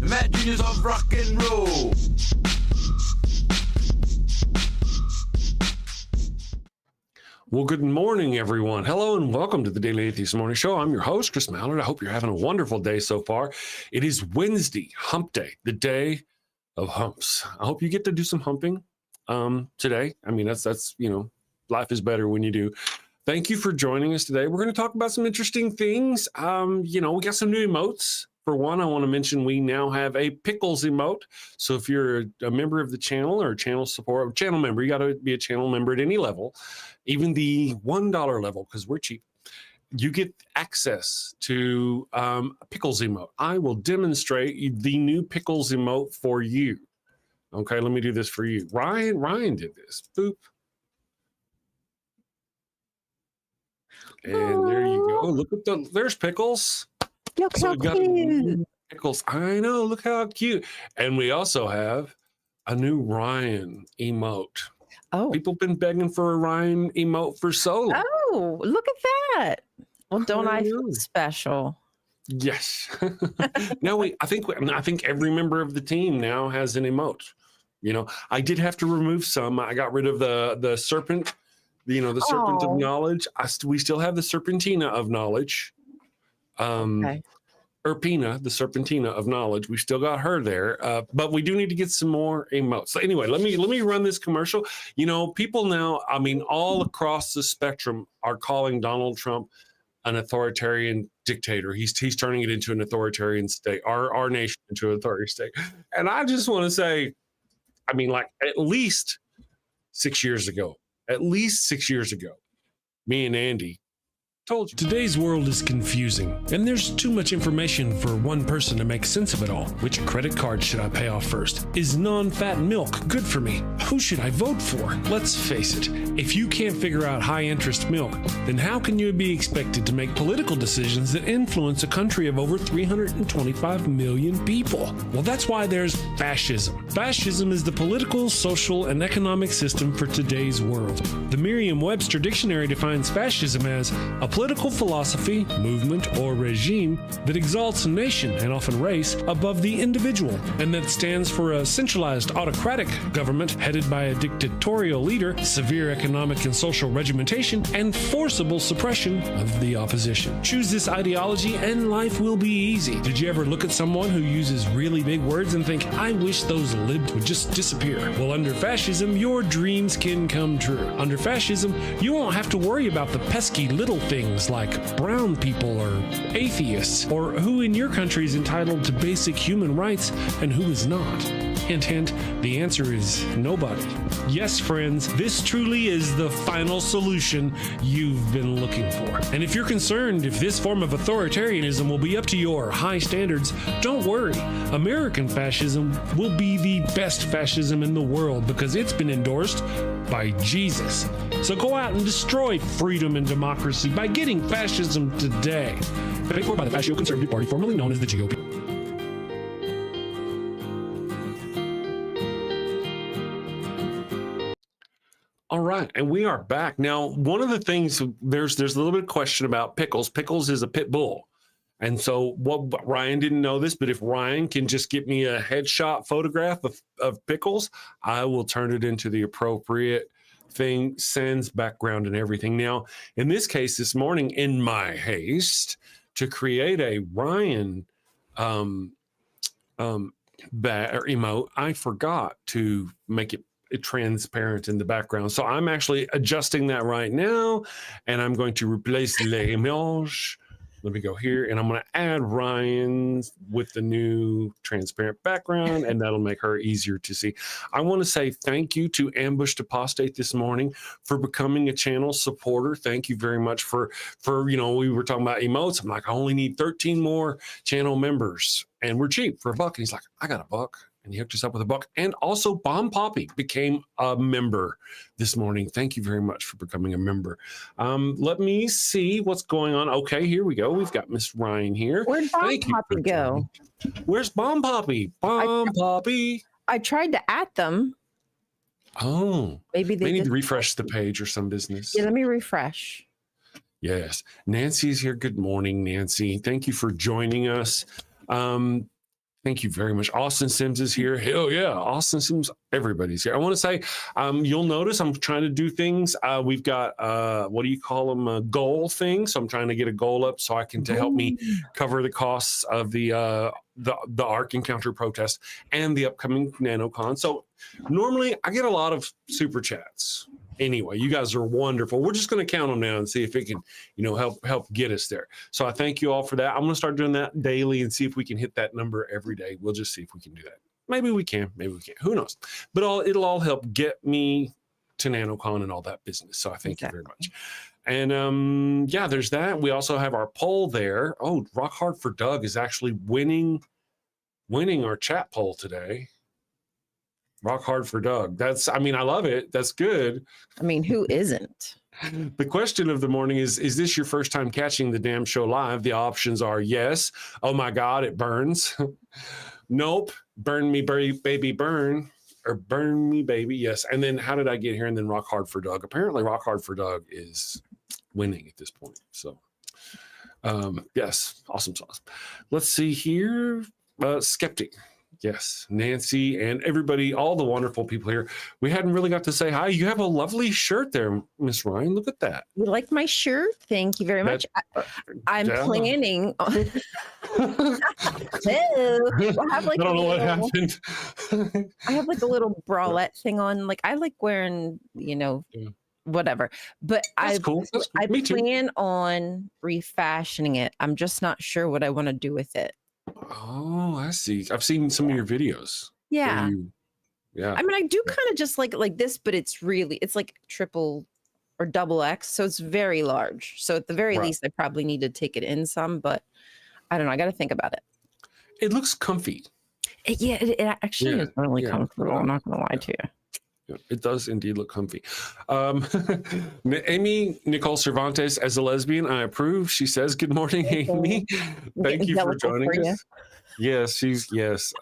Mad genius of rock and roll. Well, good morning, everyone. Hello, and welcome to the Daily Atheist Morning Show. I'm your host, Chris Mallard. I hope you're having a wonderful day so far. It is Wednesday, Hump Day, the day of humps. I hope you get to do some humping today. I mean, that's life is better when you do. Thank you for joining us today. We're going to talk about some interesting things. We got some new emotes. For one, I want to mention we now have a pickles emote. So if you're a member of the channel or a channel support, channel member, you got to be a channel member at any level, even the $1 level, because we're cheap. You get access to a pickles emote. I will demonstrate the new pickles emote for you. Okay, let me do this for you. Ryan did this. Boop. And there you go. Look at there's pickles. Look so cute. Pickles. I know. Look how cute. And we also have a new Ryan emote. Oh, People have been begging for a Ryan emote for so long. oh, look at that. Well, don't I feel special? Yes. Now I think every member of the team now has an emote. I did have to remove some. I got rid of the serpent. The serpent of knowledge. We still have the serpentina of knowledge. Okay. Erpina, the serpentina of knowledge. We still got her there, but we do need to get some more emotes. So anyway, let me run this commercial. People now, all across the spectrum are calling Donald Trump an authoritarian dictator. He's turning it into an authoritarian state, our nation into an authoritarian state. And I just want to say, at least 6 years ago, me and Andy told you. Today's world is confusing, and there's too much information for one person to make sense of it all. Which credit card should I pay off first? Is non-fat milk good for me? Who should I vote for? Let's face it, if you can't figure out high-interest milk, then how can you be expected to make political decisions that influence a country of over 325 million people? Well, that's why there's fascism. Fascism is the political, social, and economic system for today's world. The Merriam-Webster Dictionary defines fascism as a political philosophy, movement, or regime that exalts a nation, and often race, above the individual, and that stands for a centralized autocratic government headed by a dictatorial leader, severe economic and social regimentation, and forcible suppression of the opposition. Choose this ideology and life will be easy. Did you ever look at someone who uses really big words and think, I wish those libs would just disappear? Well, under fascism, your dreams can come true. Under fascism, you won't have to worry about the pesky little things like brown people or atheists, or who in your country is entitled to basic human rights and who is not. Hint, hint, the answer is nobody. Yes, friends, this truly is the final solution you've been looking for. And if you're concerned if this form of authoritarianism will be up to your high standards, don't worry. American fascism will be the best fascism in the world because it's been endorsed by Jesus. So go out and destroy freedom and democracy by getting fascism today. Paid for by the Fascio Conservative Party, formerly known as the GOP. All right, and we are back. Now, one of the things, there's a little bit of question about Pickles. Pickles is a pit bull. And so Ryan didn't know this, but if Ryan can just get me a headshot photograph of Pickles, I will turn it into the appropriate thing, sends, background, and everything. Now, in this case, this morning, in my haste to create a Ryan emote, I forgot to make it transparent in the background. So I'm actually adjusting that right now, and I'm going to replace l'image. Let me go here, and I'm going to add Ryan's with the new transparent background, and that'll make her easier to see. I want to say thank you to Ambushed Apostate this morning for becoming a channel supporter. Thank you very much for we were talking about emotes. I'm like, I only need 13 more channel members, and we're cheap for $1. And he's like, I got $1. And he hooked us up with $1. And also Bomb Poppy became a member this morning. Thank you very much for becoming a member. Let me see what's going on. Okay, here we go. We've got Miss Ryan here. Where'd Bomb Poppy go? Where's Bomb Poppy? Poppy. I tried to add them. Oh. Maybe they need to refresh the page or some business. Yeah, let me refresh. Yes. Nancy's here. Good morning, Nancy. Thank you for joining us. Thank you very much. Austin Sims is here. Hell yeah. Austin Sims, everybody's here. I want to say, you'll notice I'm trying to do things. We've got, what do you call them? A goal thing. So I'm trying to get a goal up so I can, to help me cover the costs of the ARC Encounter protest and the upcoming NanoCon. So normally I get a lot of super chats. Anyway, you guys are wonderful. We're just going to count them now and see if it can, help get us there. So I thank you all for that. I'm going to start doing that daily and see if we can hit that number every day. We'll just see if we can do that. Maybe we can, maybe we can't. Who knows? But it'll all help get me to NanoCon and all that business. So I thank you very much. And yeah, there's that. We also have our poll there. Oh, Rock Hard for Doug is actually winning our chat poll today. Rock Hard for Doug. I love it. That's good. I mean, who isn't? The question of the morning is this your first time catching the damn show live? The options are yes. Oh my God, it burns. Nope. Burn me, baby, burn. Or burn me, baby. Yes. And then how did I get here? And then Rock Hard for Doug. Apparently Rock Hard for Doug is winning at this point. So yes, awesome sauce. Let's see here. Skeptic. Yes, Nancy and everybody, all the wonderful people here. We hadn't really got to say hi. You have a lovely shirt there, Miss Ryan. Look at that. You like my shirt? Thank you very much. I'm planning on... I don't know what happened. I have like a little bralette thing on. Like I like wearing, whatever. But That's cool. I plan on refashioning it. I'm just not sure what I want to do with it. Oh, I see. I've seen some of your videos. Yeah. Yeah. I mean, I do kind of just like this, but it's like triple or double X. So it's very large. So at the very least, I probably need to take it in some, but I don't know. I got to think about it. It looks comfy. It actually is really comfortable. I'm not going to lie to you. It does indeed look comfy. Amy Nicole Cervantes, as a lesbian, I approve. She says, "Good morning, Amy. Thank you for joining us." Yes, yes.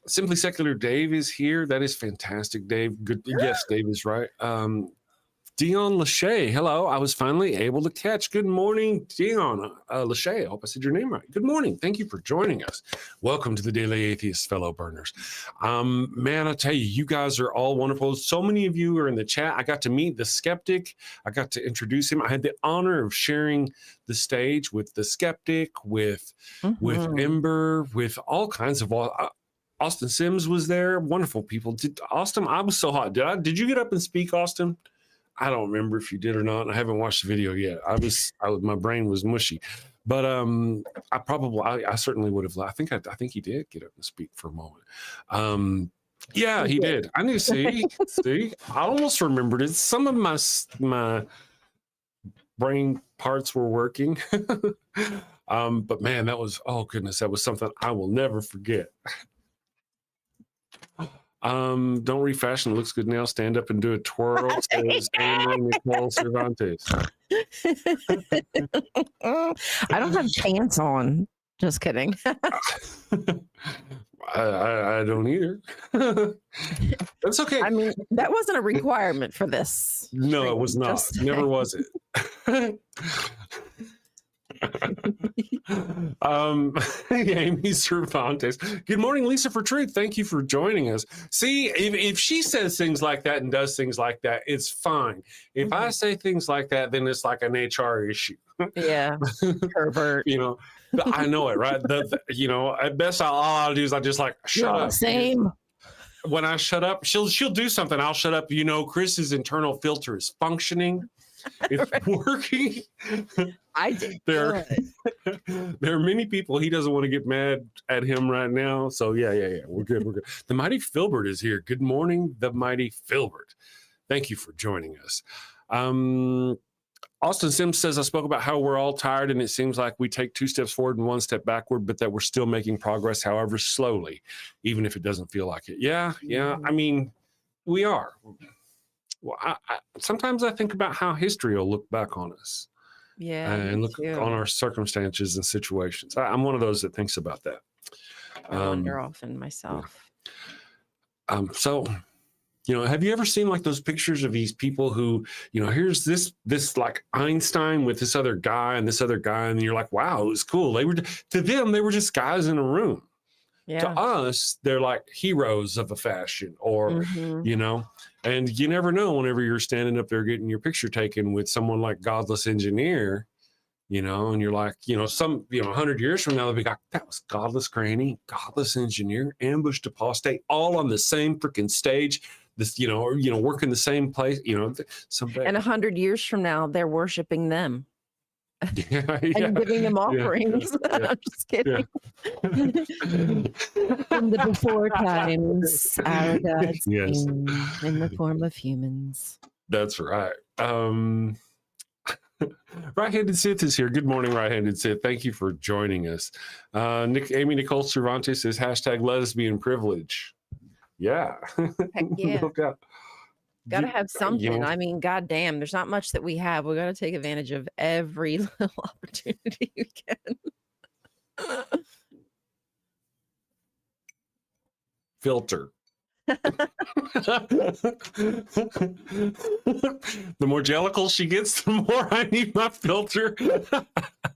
Simply Secular Dave is here. That is fantastic, Dave. Good. Yes, Dave is right. Dion Lachey, hello. I was finally able to catch. Good morning, Dion Lachey. I hope I said your name right. Good morning. Thank you for joining us. Welcome to the Daily Atheist, fellow burners. Man, I tell you, you guys are all wonderful. So many of you are in the chat. I got to meet the Skeptic. I got to introduce him. I had the honor of sharing the stage with the Skeptic, with Ember, with all kinds of Austin Sims was there. Wonderful people. Austin, I was so hot. Did you get up and speak, Austin? I don't remember if you did or not. I haven't watched the video yet. My brain was mushy, but I certainly would have. I think he did get up and speak for a moment. Yeah, he did. I need to see. I almost remembered it. Some of my brain parts were working, but man, that was, oh goodness, that was something I will never forget. Don't refashion. It looks good now. Stand up and do a twirl. Says Amy Nicole Cervantes. I don't have pants on. Just kidding. I don't either. That's okay. I mean, that wasn't a requirement for this. No, it was not. Never was it. Amy Cervantes. Good morning, Lisa for Truth. Thank you for joining us. See, if she says things like that and does things like that, it's fine. If I say things like that, then it's like an HR issue. Yeah, pervert. I know it, right? At best, all I'll do is I just like shut up. Same. When I shut up, she'll do something. I'll shut up. Chris's internal filter is functioning. It's working. I did. There are many people he doesn't want to get mad at him right now. So yeah. We're good. The Mighty Filbert is here. Good morning, the Mighty Filbert. Thank you for joining us. Austin Sims says, I spoke about how we're all tired and it seems like we take 2 steps forward and 1 step backward, but that we're still making progress, however slowly, even if it doesn't feel like it. Yeah. I mean, we are. Well, sometimes I think about how history will look back on us. Yeah. And look on our circumstances and situations. I'm one of those that thinks about that. I wonder often myself. So, have you ever seen like those pictures of these people who, here's this like Einstein with this other guy, and you're like, wow, it was cool. To them, they were just guys in a room. To us, they're like heroes of a fashion, or, you know, and you never know whenever you're standing up there getting your picture taken with someone like Godless Engineer, you know, and you're like, you know, 100 years from now, they'll be like, that was Godless Granny, Godless Engineer, Ambushed Apostate, all on the same freaking stage, this, you know, or, you know, working the same place, you know, someday. And 100 years from now, they're worshiping them. Yeah, and giving them offerings. I'm just kidding. In the before times, our gods came in the form of humans. That's right. Right-handed Sith is here. Good morning, Right-handed Sith. Thank you for joining us. Amy Nicole Cervantes says #lesbian privilege. Yeah. Heck yeah. Gotta have something. You know, I mean, goddamn, there's not much that we have. We gotta take advantage of every little opportunity we can. Filter. The more jellicle she gets, the more I need my filter.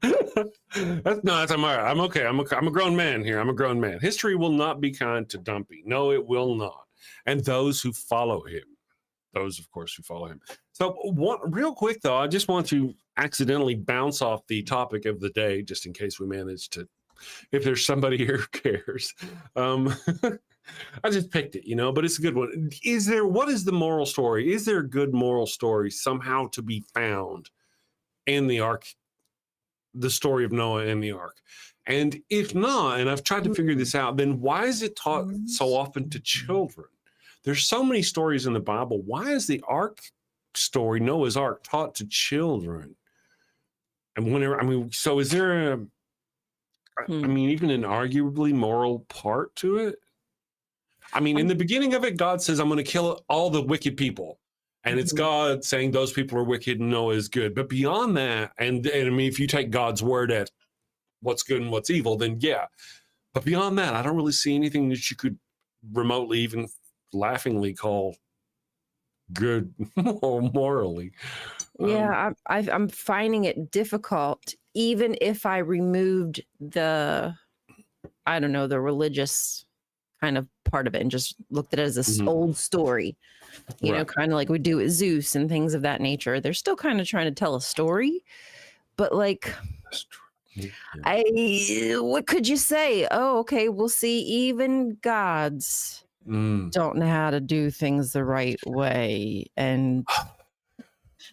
I'm all right. I'm okay. I'm a grown man here. I'm a grown man. History will not be kind to Dumpy. No, it will not. And those who follow him. Those, of course, who follow him. So, real quick, though, I just want to accidentally bounce off the topic of the day, just in case we manage to, if there's somebody here who cares. I just picked it, you know, but it's a good one. What is the moral story? Is there a good moral story somehow to be found in the ark, the story of Noah and the ark? And if not, and I've tried to figure this out, then why is it taught so often to children? There's so many stories in the Bible. Why is the ark story, Noah's Ark, taught to children? And whenever, I mean, so is there even an arguably moral part to it? I mean, in the beginning of it, God says, I'm going to kill all the wicked people. And it's God saying those people are wicked and Noah is good. But beyond that, and I mean, if you take God's word at what's good and what's evil, then yeah. But beyond that, I don't really see anything that you could remotely even laughingly call good or morally. Yeah, I'm finding it difficult, even if I removed the religious kind of part of it and just looked at it as this old story, you know, kind of like we do with Zeus and things of that nature. They're still kind of trying to tell a story, but like, what could you say? Oh, okay, we'll see. Even gods don't know how to do things the right way and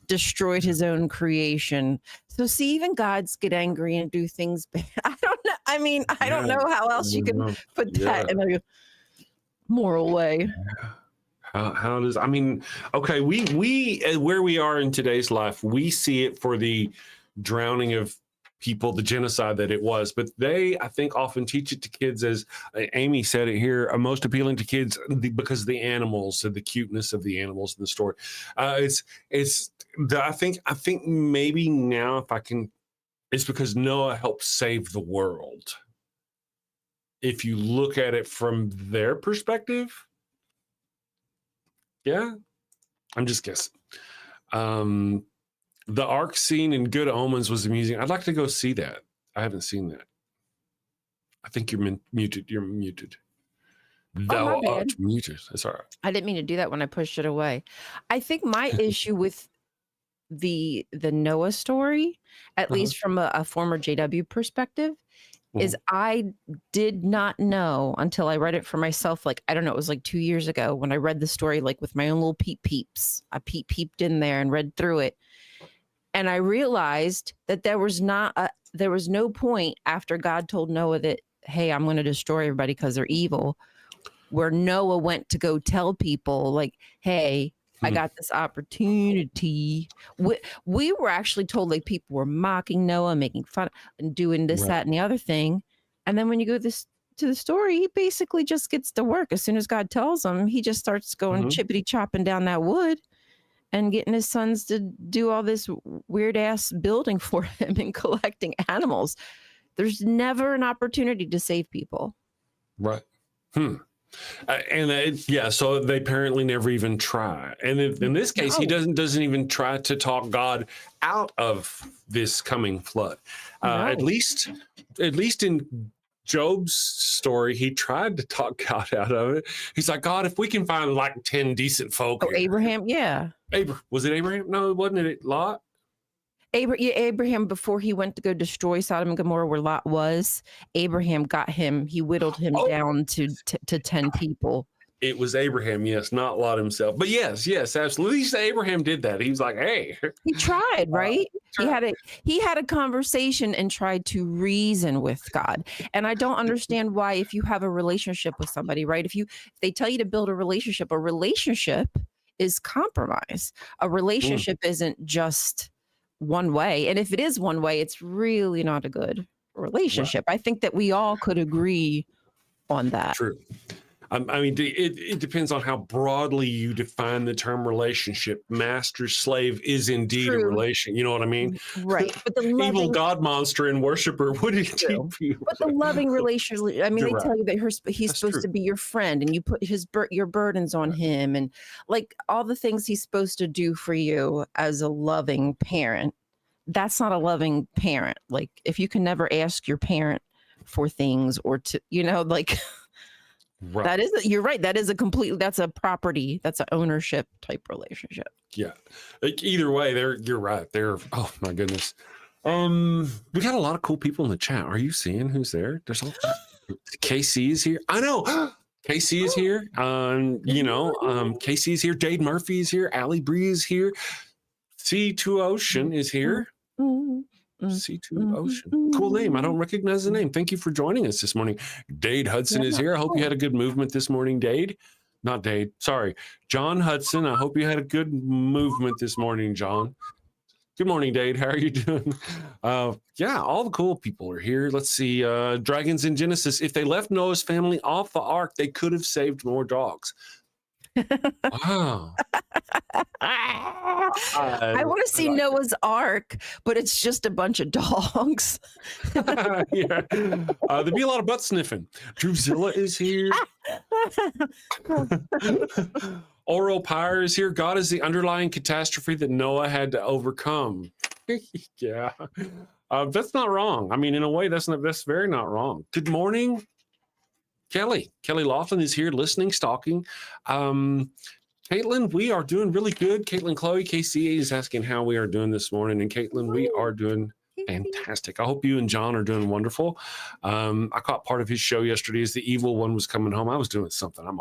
destroyed his own creation. So see, even gods get angry and do things bad. I don't know. I mean, I don't know how else you can put that in a moral way. How does, I mean, okay, we where we are in today's life, we see it for the drowning of people, the genocide that it was, but they, I think, often teach it to kids, as Amy said it here, most appealing to kids because of the animals and the cuteness of the animals in the story. I think maybe now, if I can, it's because Noah helped save the world. If you look at it from their perspective, yeah, I'm just guessing. The ark scene in Good Omens was amusing. I'd like to go see that. I haven't seen that. I think you're muted. You're muted. Thou art muted. That's all right. I didn't mean to do that when I pushed it away. I think my issue with the Noah story, at least from a former JW perspective, is I did not know until I read it for myself. Like, I don't know, it was like 2 years ago when I read the story, like with my own little peeps. I peeped in there and read through it. And I realized that there was no point after God told Noah that, hey, I'm going to destroy everybody because they're evil, where Noah went to go tell people like, hey, I got this opportunity. We were actually told like people were mocking Noah, making fun and doing this, that, and the other thing. And then when you go to the story, he basically just gets to work. As soon as God tells him, he just starts going chippity chopping down that wood and getting his sons to do all this weird ass building for him and collecting animals. There's never an opportunity to save people. Right. So they apparently never even try. And in this case, he doesn't even try to talk God out of this coming flood. At least in Job's story, he tried to talk God out of it. He's like, God, if we can find like 10 decent folk. Oh, Abraham, yeah. Was it Abraham? No, wasn't it Lot? Abraham, before he went to go destroy Sodom and Gomorrah where Lot was, Abraham got him, he whittled him down to 10 people. It was Abraham, yes, not Lot himself. But yes, absolutely. At least Abraham did that. He was like, hey. He tried, right? He had a conversation and tried to reason with God. And I don't understand why, if you have a relationship with somebody, right? If they tell you to build a relationship is compromise. A relationship isn't just one way. And if it is one way, it's really not a good relationship. Right. I think that we all could agree on that. True. I mean, it depends on how broadly you define the term relationship. Master slave is indeed a relation. You know what I mean? Right. But the evil God monster and worshiper wouldn't keep you. But the loving relationship. I mean, they tell you that he's supposed to be your friend, and you put your burdens on him, and like all the things he's supposed to do for you as a loving parent. That's not a loving parent. Like if you can never ask your parent for things or to, like. Right. You're right. That's a property. That's an ownership type relationship. Yeah. Either way, you're right. Oh my goodness. We got a lot of cool people in the chat. Are you seeing who's there? There's KC is here. I know. KC is here. KC is here. Dade Murphy is here. Allie Bree is here. C2 Ocean is here. C2 Ocean. Cool name. I don't recognize the name. Thank you for joining us this morning. Dade Hudson is here. I hope you had a good movement this morning, Dade. Not Dade. Sorry. John Hudson. I hope you had a good movement this morning, John. Good morning, Dade. How are you doing? All the cool people are here. Let's see. Dragons in Genesis. If they left Noah's family off the ark, they could have saved more dogs. Wow. I want to see Noah's Ark, but it's just a bunch of dogs. Yeah. There'd be a lot of butt sniffing. Drewzilla is here. Oro Pyre is here. God is the underlying catastrophe that Noah had to overcome. Yeah. That's not wrong. I mean, in a way, that's very not wrong. Good morning. Kelly Laughlin is here listening, stalking. Caitlin, we are doing really good. Caitlin Chloe, KCA is asking how we are doing this morning. And Caitlin, we are doing fantastic. I hope you and John are doing wonderful. I caught part of his show yesterday as the evil one was coming home. I was doing something. I'm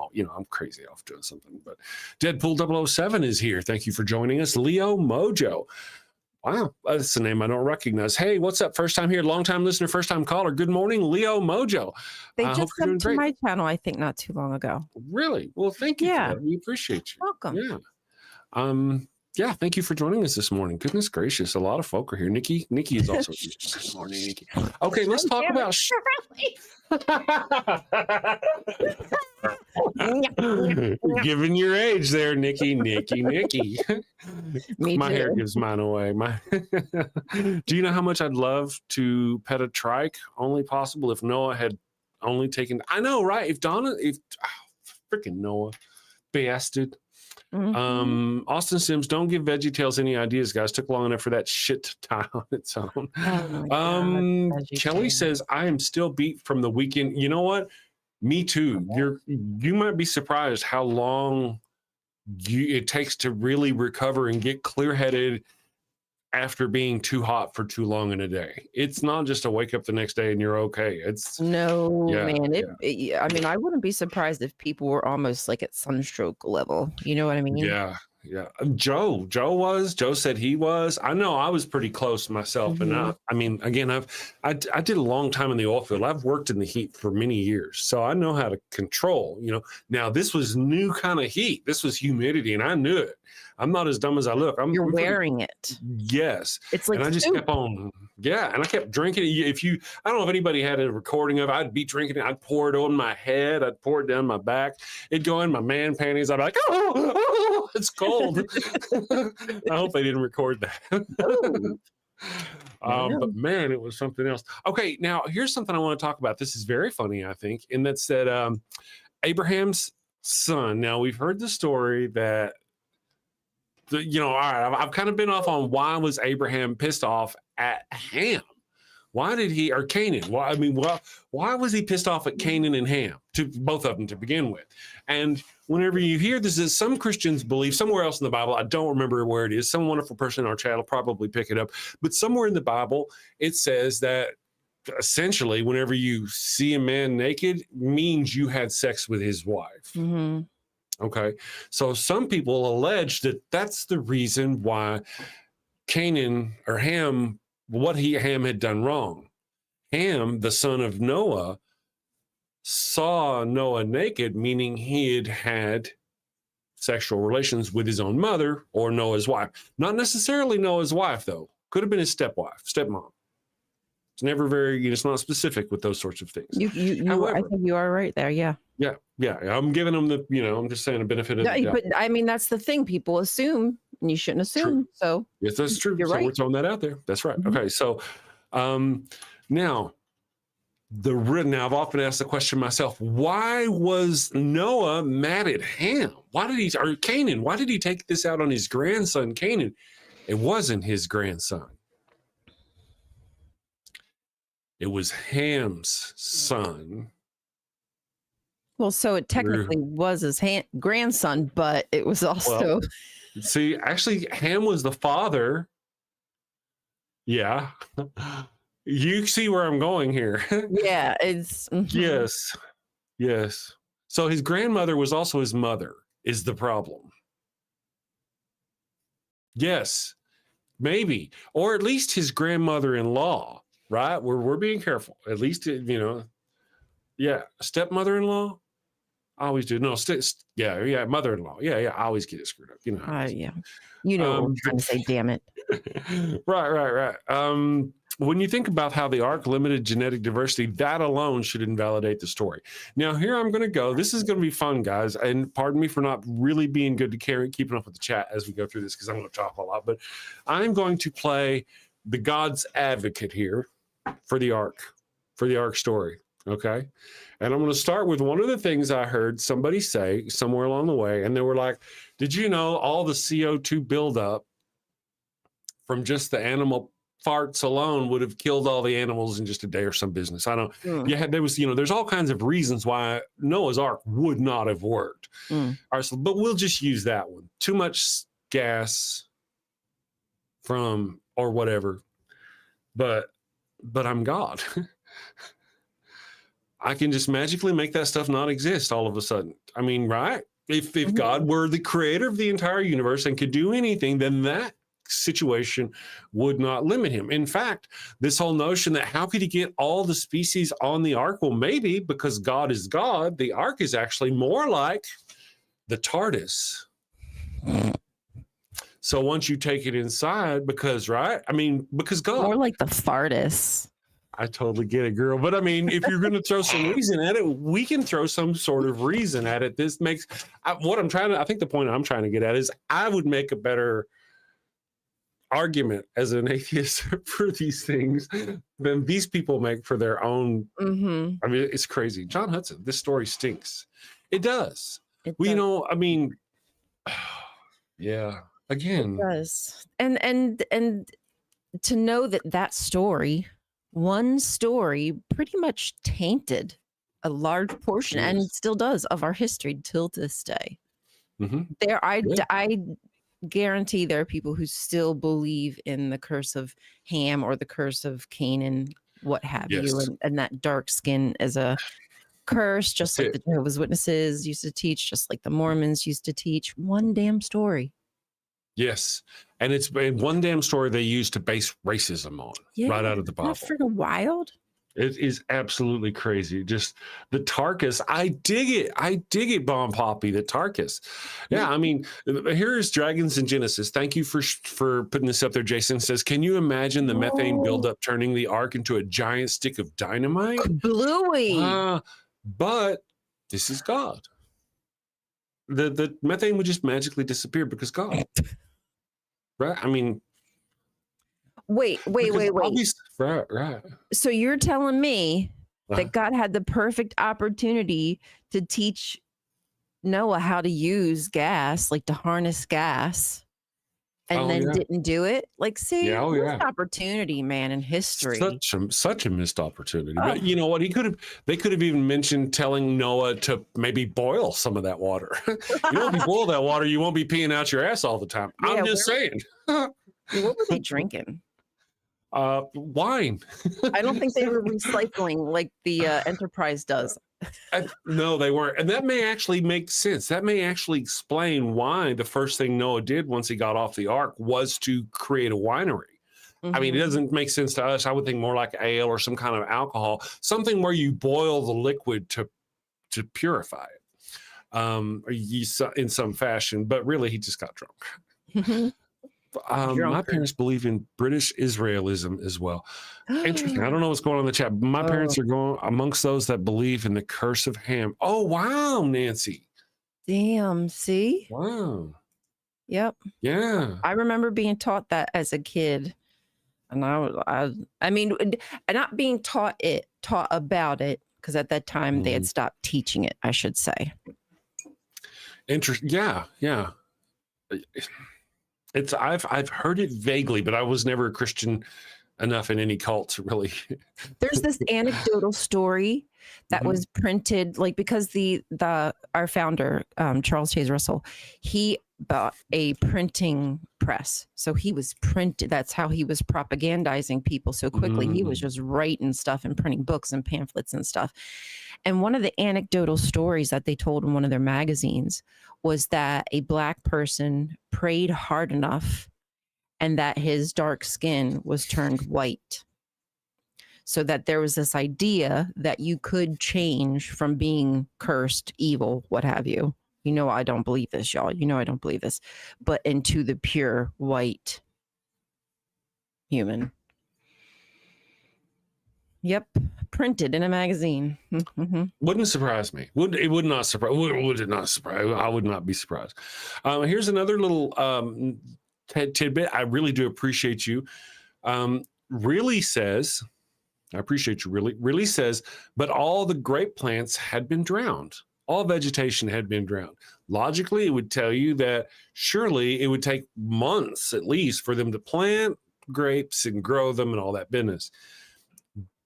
crazy off doing something. But Deadpool 007 is here. Thank you for joining us. Leo Mojo. Wow, that's a name I don't recognize. Hey, what's up? First time here, long time listener, first time caller. Good morning, Leo Mojo. They just come to my channel, I think, not too long ago. Really? Well, thank you. Yeah, we appreciate you. Welcome. Yeah. Thank you for joining us this morning. Goodness gracious, a lot of folk are here. Nikki is also here. Good morning, Nikki. Okay, let's talk about. Giving your age there, Nikki. My hair gives mine away. Do you know how much I'd love to pet a trike? Only possible if Noah had only taken. I know, right? Freaking Noah, bastard. Mm-hmm. Austin Sims, don't give VeggieTales any ideas, guys. Took long enough for that shit to tie on its own. Kelly says, I am still beat from the weekend. You know what? Me too. You might be surprised how long it takes to really recover and get clear-headed after being too hot for too long in a day. It's not just a wake up the next day and you're okay. Man. I mean, I wouldn't be surprised if people were almost like at sunstroke level. You know what I mean? Yeah. Joe said he was. I know I was pretty close myself. Mm-hmm. And I mean, again, I did a long time in the oil field. I've worked in the heat for many years, so I know how to control, now this was new kind of heat. This was humidity, and I knew it. I'm not as dumb as I look. You're wearing it. Yes. It's like, and I just kept on. Yeah. And I kept drinking it. I don't know if anybody had a recording of it. I'd be drinking it. I'd pour it on my head. I'd pour it down my back. It'd go in my man panties. I'd be like, oh, it's cold. I hope they didn't record that. But man, it was something else. Okay. Now here's something I want to talk about. This is very funny, I think. And that's that Abraham's son. Now we've heard the story that, all right, I've kind of been off on why was Abraham pissed off at Ham. Why did he, or Canaan? Why was he pissed off at Canaan and Ham, to both of them to begin with? And whenever you hear this, is some Christians believe somewhere else in the Bible, I don't remember where it is. Some wonderful person in our chat will probably pick it up. But somewhere in the Bible, it says that essentially, whenever you see a man naked, means you had sex with his wife. Mm-hmm. Okay. So some people allege that that's the reason why Canaan or Ham, Ham had done wrong. Ham, the son of Noah, saw Noah naked, meaning he had had sexual relations with his own mother or Noah's wife. Not necessarily Noah's wife, though. Could have been his stepmom. It's never very, it's not specific with those sorts of things. However, I think you are right there. Yeah. Yeah. I'm giving them the, I'm just saying a benefit of the doubt. But I mean, that's the thing. People assume, and you shouldn't assume. True. So yes, that's true. You're so right. We're throwing that out there. That's right. Mm-hmm. Okay. So now I've often asked the question myself, why was Noah mad at Ham? Or Canaan? Why did he take this out on his grandson, Canaan? It wasn't his grandson. It was Ham's son. Well, so it technically was his grandson, but it was also. See, actually, Ham was the father. Yeah. You see where I'm going here. Yeah, it's. Mm-hmm. Yes. So his grandmother was also his mother, is the problem. Yes, maybe. Or at least his grandmother-in-law. Right? We're being careful. At least, stepmother-in-law. I always do. No, mother-in-law. Yeah. I always get it screwed up. Yeah. You know what I'm trying to say, damn it. Right. When you think about how the ark limited genetic diversity, that alone should invalidate the story. Now, here I'm going to go. This is going to be fun, guys. And pardon me for not really being good to keeping up with the chat as we go through this, because I'm going to talk a lot. But I'm going to play the God's advocate here for the ark story. Okay. And I'm going to start with one of the things I heard somebody say somewhere along the way. And they were like, did you know all the CO2 buildup from just the animal farts alone would have killed all the animals in just a day or some business? I don't. Yeah, there was, there's all kinds of reasons why Noah's Ark would not have worked. All right, but we'll just use that one. Too much gas from or whatever. But I'm God. I can just magically make that stuff not exist all of a sudden. I mean, right? If God were the creator of the entire universe and could do anything, then that situation would not limit him. In fact, this whole notion that how could he get all the species on the ark? Well, maybe because God is God, the ark is actually more like the TARDIS. So once you take it inside, because God. More like the fartus. I totally get it, girl. But I mean, if you're going to throw some reason at it, we can throw some sort of reason at it. This makes I think the point I'm trying to get at is I would make a better argument as an atheist for these things than these people make for their own. I mean, it's crazy. John Hudson, this story stinks. It does. Yeah. Again, it does. And to know that story, one story, pretty much tainted a large portion, and still does, of our history till this day. I guarantee there are people who still believe in the curse of Ham or the curse of Canaan, what have you, and that dark skin as a curse, just like the Jehovah's Witnesses used to teach, just like the Mormons used to teach. One damn story. Yes. And it's one damn story they used to base racism on right out of the Bible. Not for the wild. It is absolutely crazy. Just the Tarkus. I dig it, Bomb Poppy, the Tarkus. Yeah, I mean, here is Dragons in Genesis. Thank you for putting this up there. Jason says, can you imagine the methane buildup turning the ark into a giant stick of dynamite? Bluey. But this is God. The methane would just magically disappear because God. Right? I mean, wait. Right. So you're telling me that God had the perfect opportunity to teach Noah how to use gas, like to harness gas, and then didn't do it. Like, see, missed opportunity, man, in history. Such a missed opportunity. Oh. But you know what? They could have even mentioned telling Noah to maybe boil some of that water. You know, if you boil that water, you won't be peeing out your ass all the time. Yeah, I'm just saying. What were they drinking? Wine. I don't think they were recycling like the Enterprise does. No, they weren't. And that may actually make sense. That may actually explain why the first thing Noah did once he got off the ark was to create a winery. I mean, it doesn't make sense to us. I would think more like ale or some kind of alcohol, something where you boil the liquid to purify it in some fashion. But really, he just got drunk. My parents believe in British Israelism as well. Interesting. I don't know what's going on in the chat. But my parents are going amongst those that believe in the curse of Ham. Oh, wow, Nancy. Damn. See? Wow. Yep. Yeah. I remember being taught that as a kid. And I mean, not being taught about it, because at that time they had stopped teaching it, I should say. Interesting. Yeah. Yeah. I've heard it vaguely, but I was never a Christian enough in any cult to really. There's this anecdotal story that was printed, like, because our founder, Charles Taze Russell, he bought a printing press, so he was printed. That's how he was propagandizing people so quickly. He was just writing stuff and printing books and pamphlets and stuff. And one of the anecdotal stories that they told in one of their magazines was that a Black person prayed hard enough and that his dark skin was turned white. So that there was this idea that you could change from being cursed, evil, what have you. You know, I don't believe this, y'all. You know, I don't believe this, but into the pure white human. Yep. Printed in a magazine. Wouldn't surprise me. Would it not surprise? I would not be surprised. Here's another little tidbit. I really do appreciate you. Really says, I appreciate you. Really says, but all the grape plants had been drowned. All vegetation had been drowned. Logically, it would tell you that surely it would take months at least for them to plant grapes and grow them and all that business.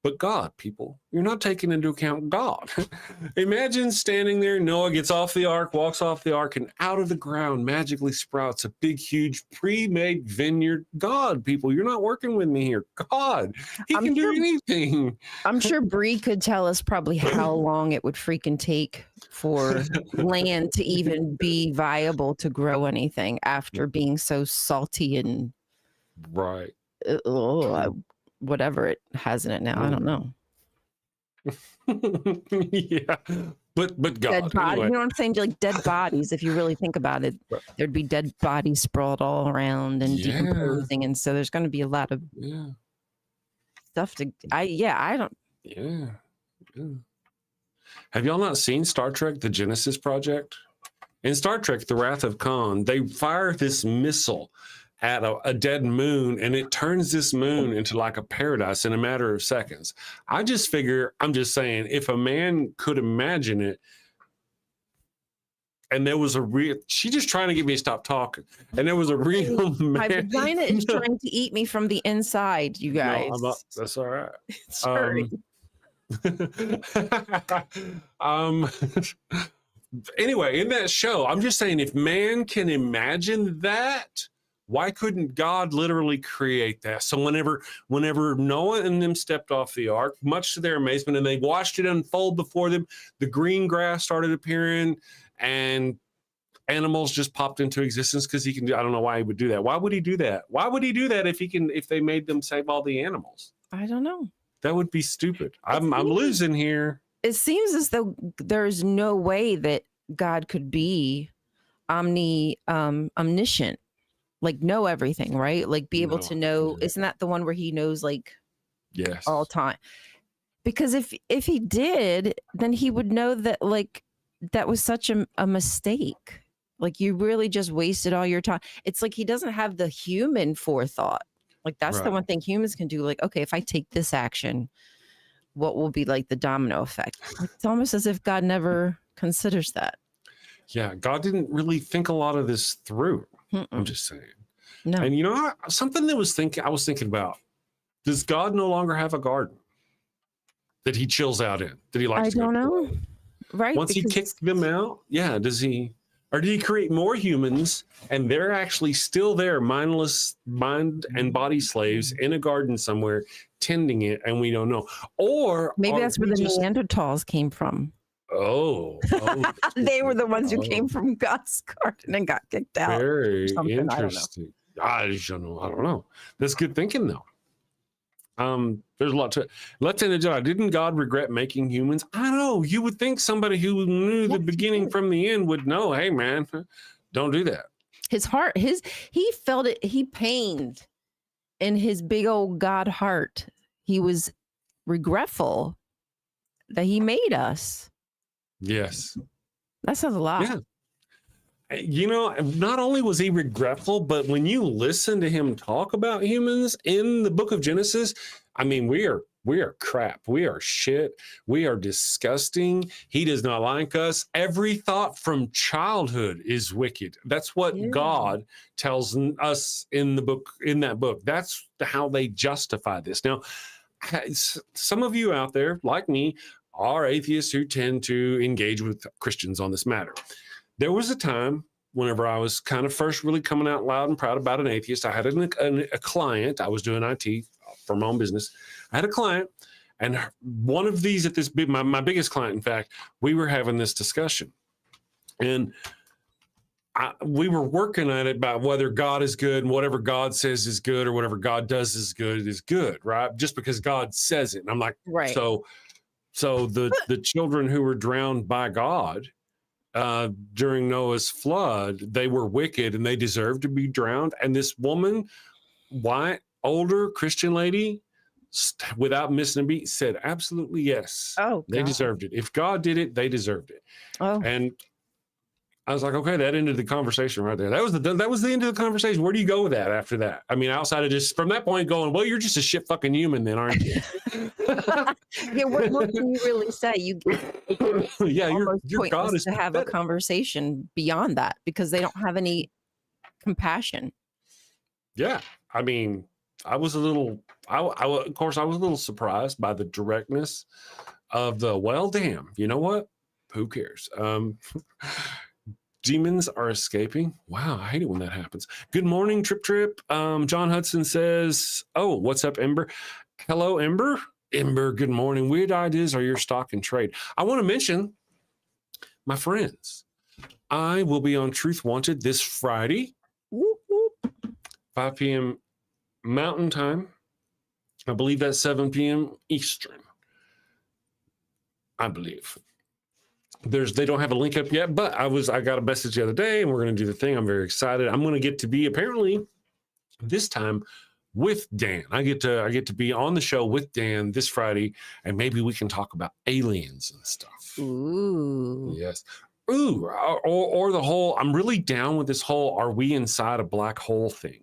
But God, people, you're not taking into account God. Imagine standing there, Noah gets off the ark, walks off the ark, and out of the ground magically sprouts a big, huge, pre-made vineyard. God, people, you're not working with me here. God, he can do anything. I'm sure Bree could tell us probably how long it would freaking take for land to even be viable to grow anything after being so salty and right. Whatever it has in it now. I don't know. Yeah. But God. Dead body, anyway. You know what I'm saying? Like dead bodies, if you really think about it, there'd be dead bodies sprawled all around and decomposing. And so there's going to be a lot of stuff to, I don't. Yeah. Have y'all not seen Star Trek, The Genesis Project? In Star Trek, The Wrath of Khan, they fire this missile at a dead moon, and it turns this moon into like a paradise in a matter of seconds. I just figure, I'm just saying, if a man could imagine it, and there was a real, she's just trying to get me to stop talking, and there was a real man. My vagina is trying to eat me from the inside, you guys. No, that's all right. Sorry. Anyway, in that show, I'm just saying, if man can imagine that, why couldn't God literally create that? So whenever Noah and them stepped off the ark, much to their amazement, and they watched it unfold before them, the green grass started appearing and animals just popped into existence because he can do. I don't know why he would do that. Why would he do that? Why would he do that if they made them save all the animals? I don't know. That would be stupid. I'm losing here. It seems as though there's no way that God could be omniscient. Like know everything, right? Like be able to know. Isn't that the one where he knows like all time? Because if he did, then he would know that like that was such a mistake. Like you really just wasted all your time. It's like he doesn't have the human forethought. Like that's the one thing humans can do. Like, okay, if I take this action, what will be like the domino effect? It's almost as if God never considers that. Yeah, God didn't really think a lot of this through. I'm just saying. No. And you know, something that I was thinking about, does God no longer have a garden that he chills out in, that he likes I to go don't to? know. Right. Once he kicked them out, yeah, does he, or did he create more humans and they're actually still there, mindless mind and body slaves in a garden somewhere tending it, and we don't know? Or maybe that's where the Neanderthals came from. Oh, they were the ones who came from God's garden and got kicked out. Very interesting. I don't know. That's good thinking, though. There's a lot to it. Lieutenant John, didn't God regret making humans? I don't know. You would think somebody who knew the beginning from the end would know, hey man, don't do that. His heart, he felt it, he pained in his big old God heart. He was regretful that he made us. Yes. That says a lot. Yeah. You know, not only was he regretful, but when you listen to him talk about humans in the book of Genesis, I mean, we are crap. We are shit. We are disgusting. He does not like us. Every thought from childhood is wicked. That's what God tells us in the book, in that book. That's how they justify this. Now, some of you out there, like me, are atheists who tend to engage with Christians on this matter. There was a time whenever I was kind of first really coming out loud and proud about an atheist. I had a client. I was doing IT for my own business. I had a client, and one of these my biggest client, in fact, we were having this discussion. And we were working at it about whether God is good and whatever God says is good or whatever God does is good, right? Just because God says it. And I'm like, right. So the children who were drowned by God during Noah's flood, they were wicked and they deserved to be drowned. And this woman, white, older Christian lady, without missing a beat, said, absolutely yes. Oh, they deserved it. If God did it, they deserved it. Oh. And I was like, okay, that ended the conversation right there. That was the end of the conversation. Where do you go with that after that? I mean, outside of just from that point going, well, you're just a shit fucking human then, aren't you? Yeah, what can you really say? Your God is to have a conversation beyond that because they don't have any compassion. Yeah, I mean, I was a little surprised by the directness of the, well, damn, you know what? Who cares? Demons are escaping. Wow, I hate it when that happens. Good morning, Trip. John Hudson says, oh, what's up, Ember? Hello, Ember. Ember, good morning. Weird Ideas are your stock and trade. I want to mention, my friends, I will be on Truth Wanted this Friday, 5 p.m. Mountain Time. I believe that's 7 p.m. Eastern. I believe. They don't have a link up yet, but I got a message the other day and we're going to do the thing. I'm very excited. I'm going to get to be apparently this time with Dan. I get to be on the show with Dan this Friday, and maybe we can talk about aliens and stuff. Ooh. Yes. Ooh. Or the whole, I'm really down with this whole, are we inside a black hole thing?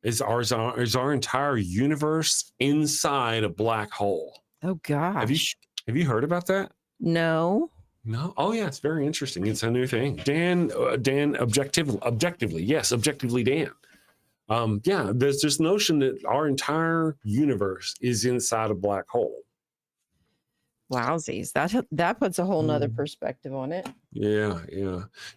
Is our entire universe inside a black hole? Oh gosh. Have you heard about that? No. No. Oh yeah, it's very interesting. It's a new thing. Dan, objectively, yes, objectively, Dan. Yeah, there's this notion that our entire universe is inside a black hole. Wowsies. That puts a whole nother perspective on it. Yeah.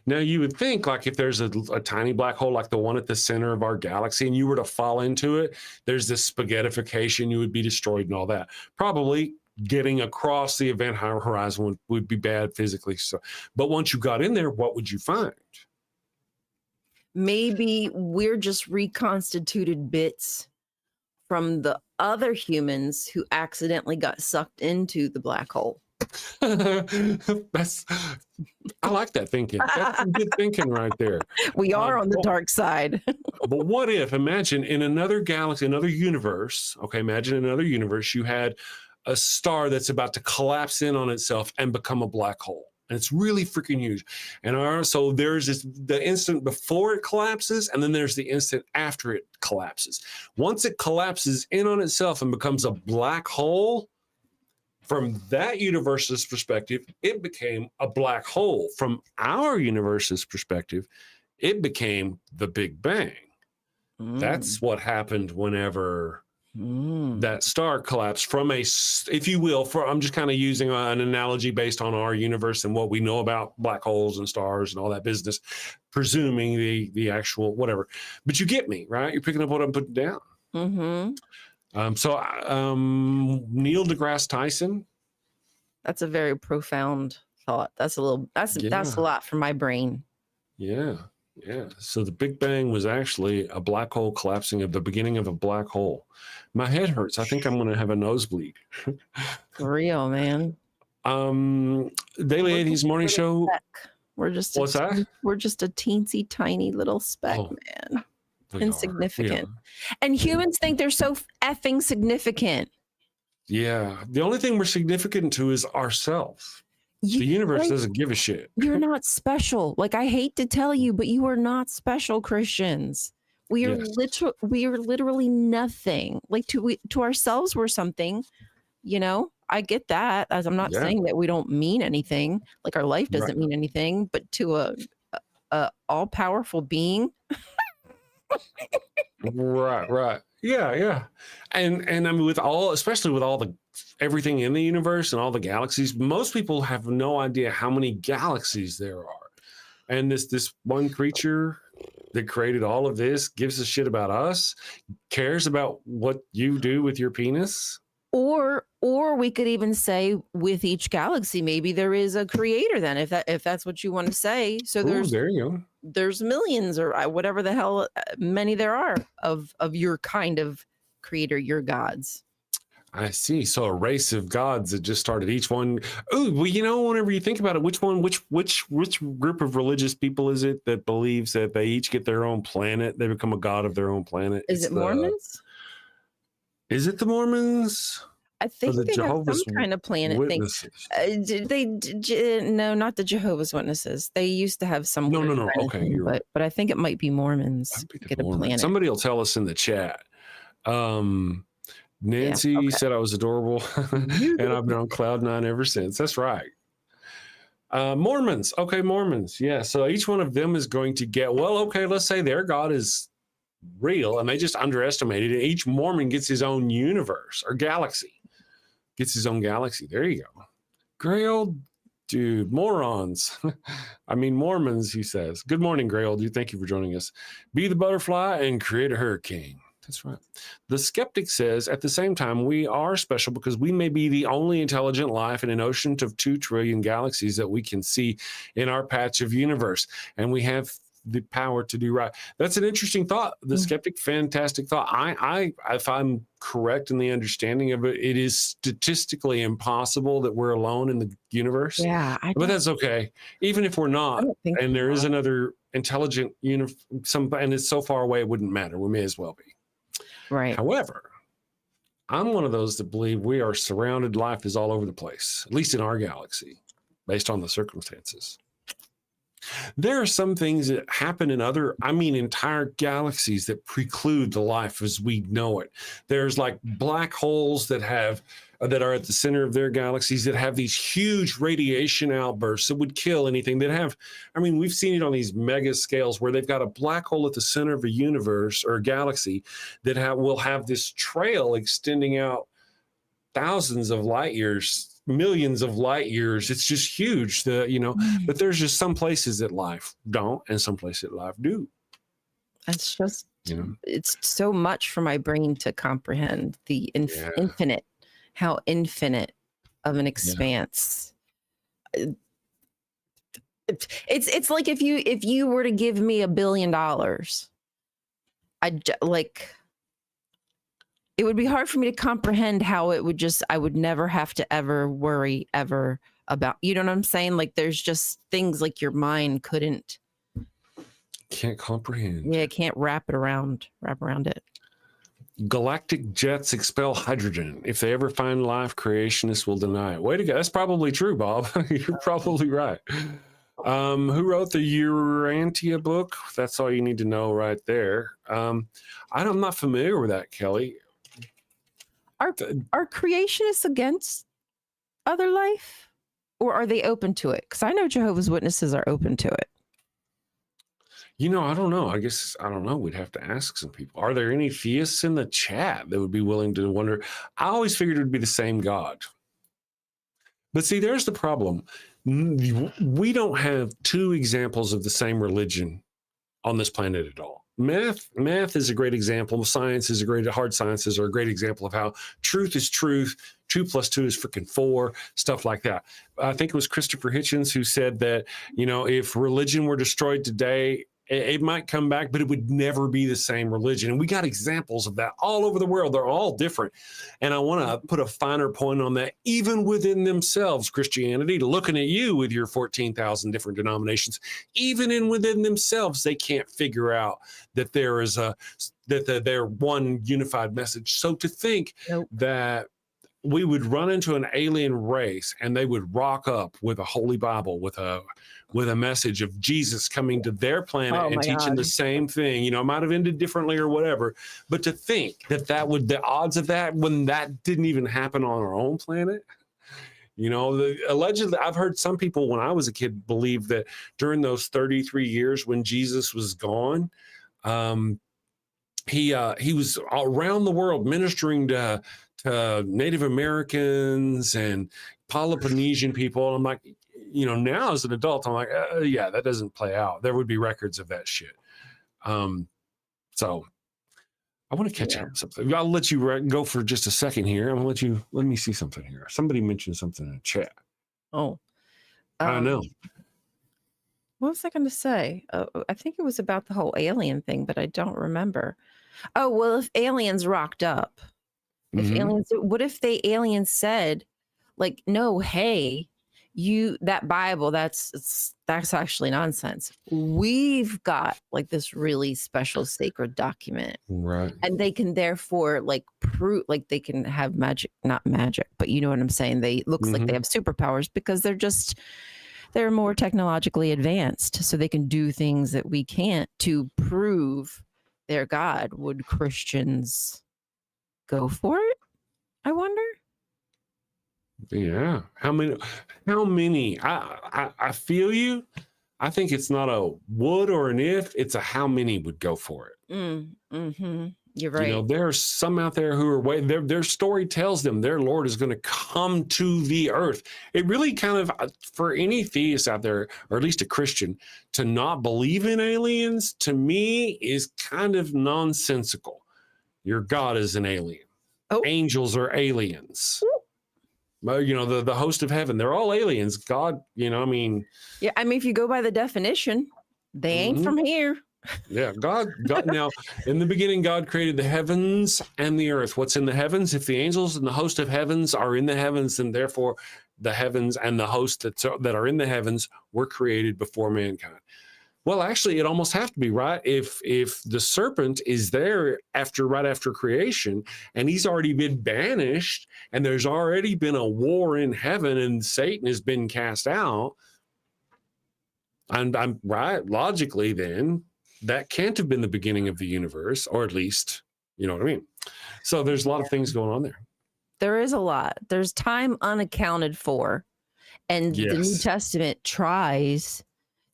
Now you would think, like, if there's a tiny black hole like the one at the center of our galaxy and you were to fall into it, there's this spaghettification, you would be destroyed and all that. Probably getting across the event horizon would be bad physically. So, but once you got in there, what would you find? Maybe we're just reconstituted bits from the other humans who accidentally got sucked into the black hole. I like that thinking. That's some good thinking right there. We are on the dark side. But what if, imagine in another galaxy, another universe, okay, imagine another universe, you had a star that's about to collapse in on itself and become a black hole. And it's really freaking huge. And so there's the instant before it collapses, and then there's the instant after it collapses. Once it collapses in on itself and becomes a black hole, from that universe's perspective, it became a black hole. From our universe's perspective, it became the Big Bang. That's what happened whenever that star collapsed from if you will, I'm just kind of using an analogy based on our universe and what we know about black holes and stars and all that business, presuming the actual whatever. But you get me, right? You're picking up what I'm putting down. So Neil deGrasse Tyson. That's a very profound thought. That's a lot for my brain. Yeah. So the Big Bang was actually a black hole collapsing at the beginning of a black hole. My head hurts. I think I'm going to have a nosebleed. For real, man. Daily Atheist Morning Show. We're just what's that? We're just a teensy tiny little speck, man. Insignificant. And humans think they're so effing significant. Yeah. The only thing we're significant to is ourselves. The universe doesn't give a shit. You're not special. Like, I hate to tell you, but you are not special, Christians. We are literally nothing. Like, to ourselves, we're something. You know, I get that. As I'm not saying that we don't mean anything. Like, our life doesn't mean anything. But to a all powerful being. Right. Yeah. And I mean, especially with all everything in the universe and all the galaxies, most people have no idea how many galaxies there are. And this one creature that created all of this gives a shit about us, cares about what you do with your penis. Or we could even say with each galaxy, maybe there is a creator then, if that's what you want to say. So there you go. There's millions or whatever the hell many there are of your kind of creator, your gods. I see. So a race of gods that just started each one. Oh, well, you know, whenever you think about it, which group of religious people is it that believes that they each get their own planet? They become a god of their own planet. Is it Mormons? Is it the Mormons? I think they have some kind of planet thing. No, not the Jehovah's Witnesses. They used to have some. No. Okay, thing, but I think it might be Mormons. Get a planet. Somebody will tell us in the chat. Nancy said I was adorable, and I've been on cloud nine ever since. That's right. Mormons. Okay, Mormons. Yeah. So each one of them is going to get, let's say their God is real and they just underestimated it. Each Mormon gets his own universe or galaxy. Gets his own galaxy. There you go. Gray old dude. Morons. I mean, Mormons, he says. Good morning, Gray old dude. Thank you for joining us. Be the butterfly and create a hurricane. That's right. The skeptic says, at the same time, we are special because we may be the only intelligent life in an ocean of 2 trillion galaxies that we can see in our patch of universe. And we have the power to do right. That's an interesting thought. The skeptic, fantastic thought. I, if I'm correct in the understanding of it, it is statistically impossible that we're alone in the universe. Yeah. But that's okay. Even if we're not, and there is another intelligent and it's so far away, it wouldn't matter. We may as well be. Right. However, I'm one of those that believe we are surrounded. Life is all over the place, at least in our galaxy, based on the circumstances. There are some things that happen in entire galaxies that preclude the life as we know it. There's like black holes that are at the center of their galaxies that have these huge radiation outbursts that would kill anything we've seen it on these mega scales where they've got a black hole at the center of a universe or a galaxy that will have this trail extending out thousands of light years, millions of light years. It's just huge. But there's just some places that life don't and some places that life do. It's just, it's so much for my brain to comprehend the infinite. How infinite of an expanse. It's like if you were to give me $1 billion, it would be hard for me to comprehend how it would I would never have to ever worry ever about, you know what I'm saying? Like there's just things like your mind can't comprehend. Yeah, can't wrap around it. Galactic jets expel hydrogen. If they ever find life, creationists will deny it. Way to go. That's probably true, Bob. You're probably right. Who wrote the Urantia book? That's all you need to know right there. I'm not familiar with that, Kelly. Are creationists against other life? Or are they open to it? Because I know Jehovah's Witnesses are open to it. I don't know. I guess, I don't know. We'd have to ask some people. Are there any theists in the chat that would be willing to wonder? I always figured it would be the same God. But see, there's the problem. We don't have two examples of the same religion on this planet at all. Math is a great example. Science is hard sciences are a great example of how truth is truth. 2 + 2 is freaking 4, stuff like that. I think it was Christopher Hitchens who said that, if religion were destroyed today, it might come back, but it would never be the same religion. And we got examples of that all over the world. They're all different. And I want to put a finer point on that, even within themselves, Christianity, looking at you with your 14,000 different denominations, even within themselves, they can't figure out that there is they're one unified message. So to think that we would run into an alien race and they would rock up with a holy Bible, with a message of Jesus coming to their planet and teaching the same thing, might have ended differently or whatever. But to think that the odds of that, when that didn't even happen on our own planet, allegedly, I've heard some people when I was a kid believe that during those 33 years when Jesus was gone, he was around the world ministering to Native Americans and Polynesian people. I'm like, now as an adult, I'm like, yeah, that doesn't play out. There would be records of that shit. So I want to catch up on something. I'll let you go for just a second here. I'm going to let me see something here. Somebody mentioned something in the chat. Oh, I know. What was I going to say? I think it was about the whole alien thing, but I don't remember. Oh, well, if aliens rocked up, what if the aliens said, like, no, hey, that Bible, that's actually nonsense. We've got like this really special sacred document, right? And they can therefore like prove, like they can have not magic, but you know what I'm saying? They looks like they have superpowers because they're more technologically advanced, so they can do things that we can't to prove their God. Would Christians go for it? I wonder. Yeah. How many? I feel you. I think it's not a would or an if, it's a how many would go for it. You're right. There are some out there who are waiting. Their story tells them their Lord is going to come to the earth. It really kind of, for any theist out there, or at least a Christian, to not believe in aliens, to me, is kind of nonsensical. Your God is an alien. Oh. Angels are aliens. The host of heaven, they're all aliens. God, Yeah, I mean, if you go by the definition, they ain't from here. Yeah, God. Now, in the beginning, God created the heavens and the earth. What's in the heavens? If the angels and the host of heavens are in the heavens, then therefore the heavens and the host that are in the heavens were created before mankind. Well, actually, it almost have to be, right? If the serpent is there right after creation, and he's already been banished, and there's already been a war in heaven, and Satan has been cast out, and I'm right, logically then, that can't have been the beginning of the universe, or at least, you know what I mean? So there's a lot of things going on there. There is a lot. There's time unaccounted for. And the New Testament tries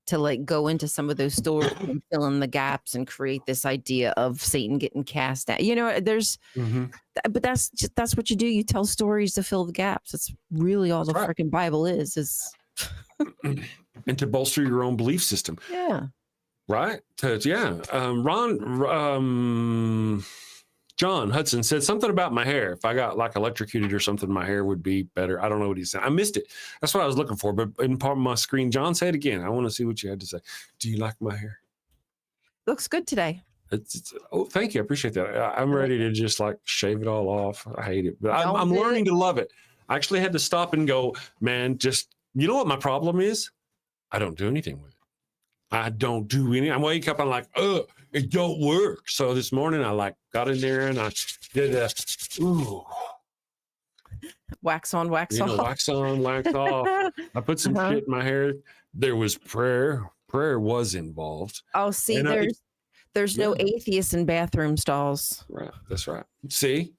to like go into some of those stories and fill in the gaps and create this idea of Satan getting cast out. There's, but that's what you do. You tell stories to fill the gaps. That's really all the freaking Bible is. And to bolster your own belief system. Yeah. Right. John Hudson said something about my hair. If I got like electrocuted or something, my hair would be better. I don't know what he said. I missed it. That's what I was looking for. But in part of my screen, John, say it again. I want to see what you had to say. Do you like my hair? Looks good today. Thank you. I appreciate that. I'm ready to just like shave it all off. I hate it, but I'm learning to love it. I actually had to stop and go, man, you know what my problem is? I don't do anything with it. I don't do any. I wake up, I'm like, it don't work. So this morning I got in there and I did wax on, wax off. Wax on, wax off. I put some shit in my hair. There was prayer. Prayer was involved. Oh, see, There's no atheists in bathroom stalls. Right. That's right. See.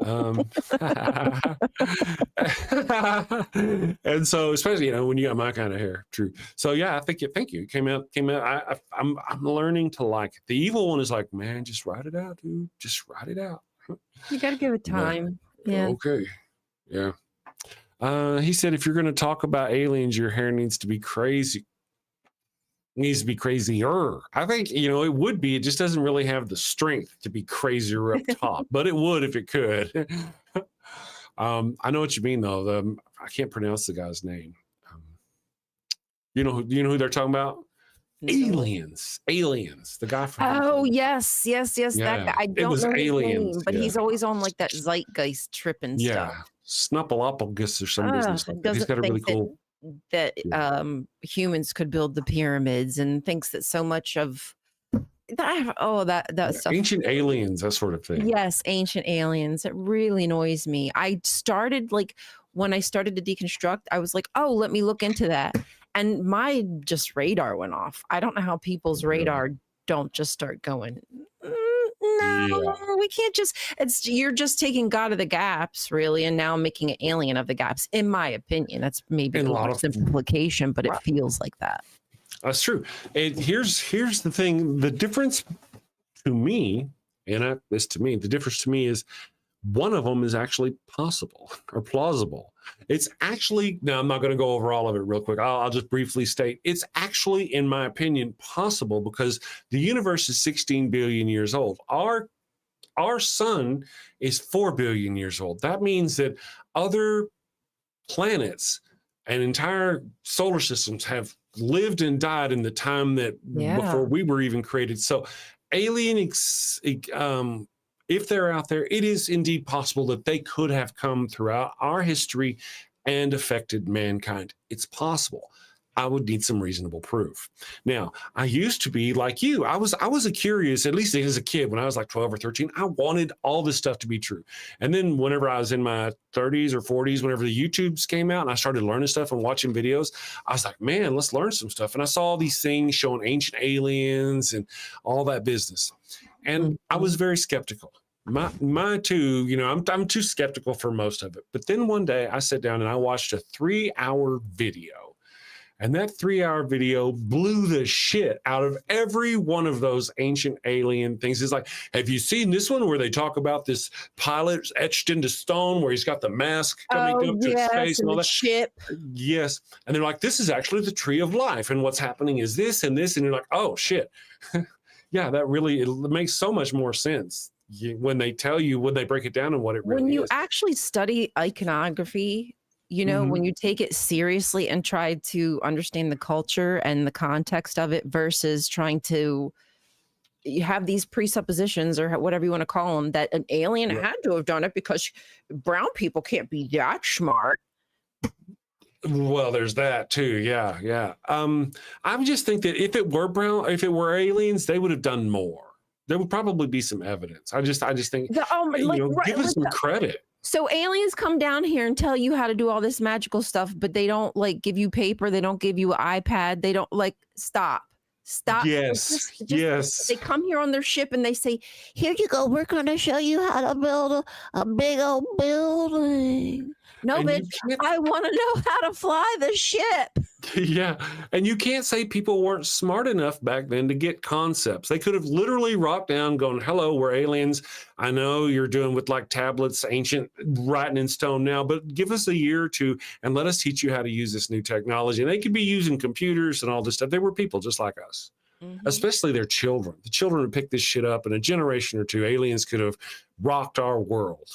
And so, especially when you got my kind of hair, true. So yeah, thank you. It came out. I'm learning to like it. The evil one is like, man, just write it out, dude. Just write it out. You got to give it time. Yeah. Okay. Yeah. He said, if you're going to talk about aliens, your hair needs to be crazy. Needs to be crazier. I think, it would be. It just doesn't really have the strength to be crazier up top, but it would if it could. I know what you mean, though. I can't pronounce the guy's name. You know who they're talking about? Aliens. The guy from. Oh, yes. Yeah. That guy. I don't know Aliens, his name, but he's always on like that Zeitgeist trip and stuff. Yeah. Snuffleupagus or some business. He's got a really cool. That humans could build the pyramids, and thinks that so much of that stuff. Ancient aliens, that sort of thing. Yes, ancient aliens. It really annoys me. I started when I started to deconstruct, I was like, oh, let me look into that. And my just radar went off. I don't know how people's radar don't just start going, no, we can't just, you're just taking God of the gaps, really, and now making an alien of the gaps, in my opinion. That's maybe a lot of simplification, but it feels like that. That's true. And here's the thing. The difference to me, the difference to me is one of them is actually possible or plausible. It's actually, now I'm not going to go over all of it real quick. I'll just briefly state it's actually, in my opinion, possible because the universe is 16 billion years old. Our sun is 4 billion years old. That means that other planets and entire solar systems have lived and died in the time that before we were even created. So if they're out there, it is indeed possible that they could have come throughout our history and affected mankind. It's possible. I would need some reasonable proof. Now, I used to be like you. I was a curious, at least as a kid, when I was like 12 or 13, I wanted all this stuff to be true. And then whenever I was in my 30s or 40s, whenever the YouTubes came out and I started learning stuff and watching videos, I was like, man, let's learn some stuff. And I saw all these things showing ancient aliens and all that business. And I was very skeptical. My too, I'm too skeptical for most of it. But then one day I sat down and I watched a 3-hour video. And that 3-hour video blew the shit out of every one of those ancient alien things. It's like, have you seen this one where they talk about this pilot etched into stone where he's got the mask coming up to his face and all that? Ship. Yes. And they're like, this is actually the tree of life. And what's happening is this and this. And you're like, oh, shit. Yeah, that really, it makes so much more sense when they tell you, when they break it down and what it really is. When you actually study iconography, when you take it seriously and try to understand the culture and the context of it versus trying to have these presuppositions or whatever you want to call them, that an alien had to have done it because brown people can't be that smart. Well, there's that too. Yeah. I just think that if it were aliens, they would have done more. There would probably be some evidence. I just think, give us some credit. So aliens come down here and tell you how to do all this magical stuff, but they don't give you paper. They don't give you an iPad. They don't stop. Yes. Yes. They come here on their ship and they say, here you go. We're going to show you how to build a big old building. No, bitch, I want to know how to fly the ship. Yeah. And you can't say people weren't smart enough back then to get concepts. They could have literally rocked down going, hello, we're aliens. I know you're doing with tablets, ancient writing in stone now, but give us a year or two and let us teach you how to use this new technology. And they could be using computers and all this stuff. They were people just like us, especially their children. The children would pick this shit up in a generation or two. Aliens could have rocked our world.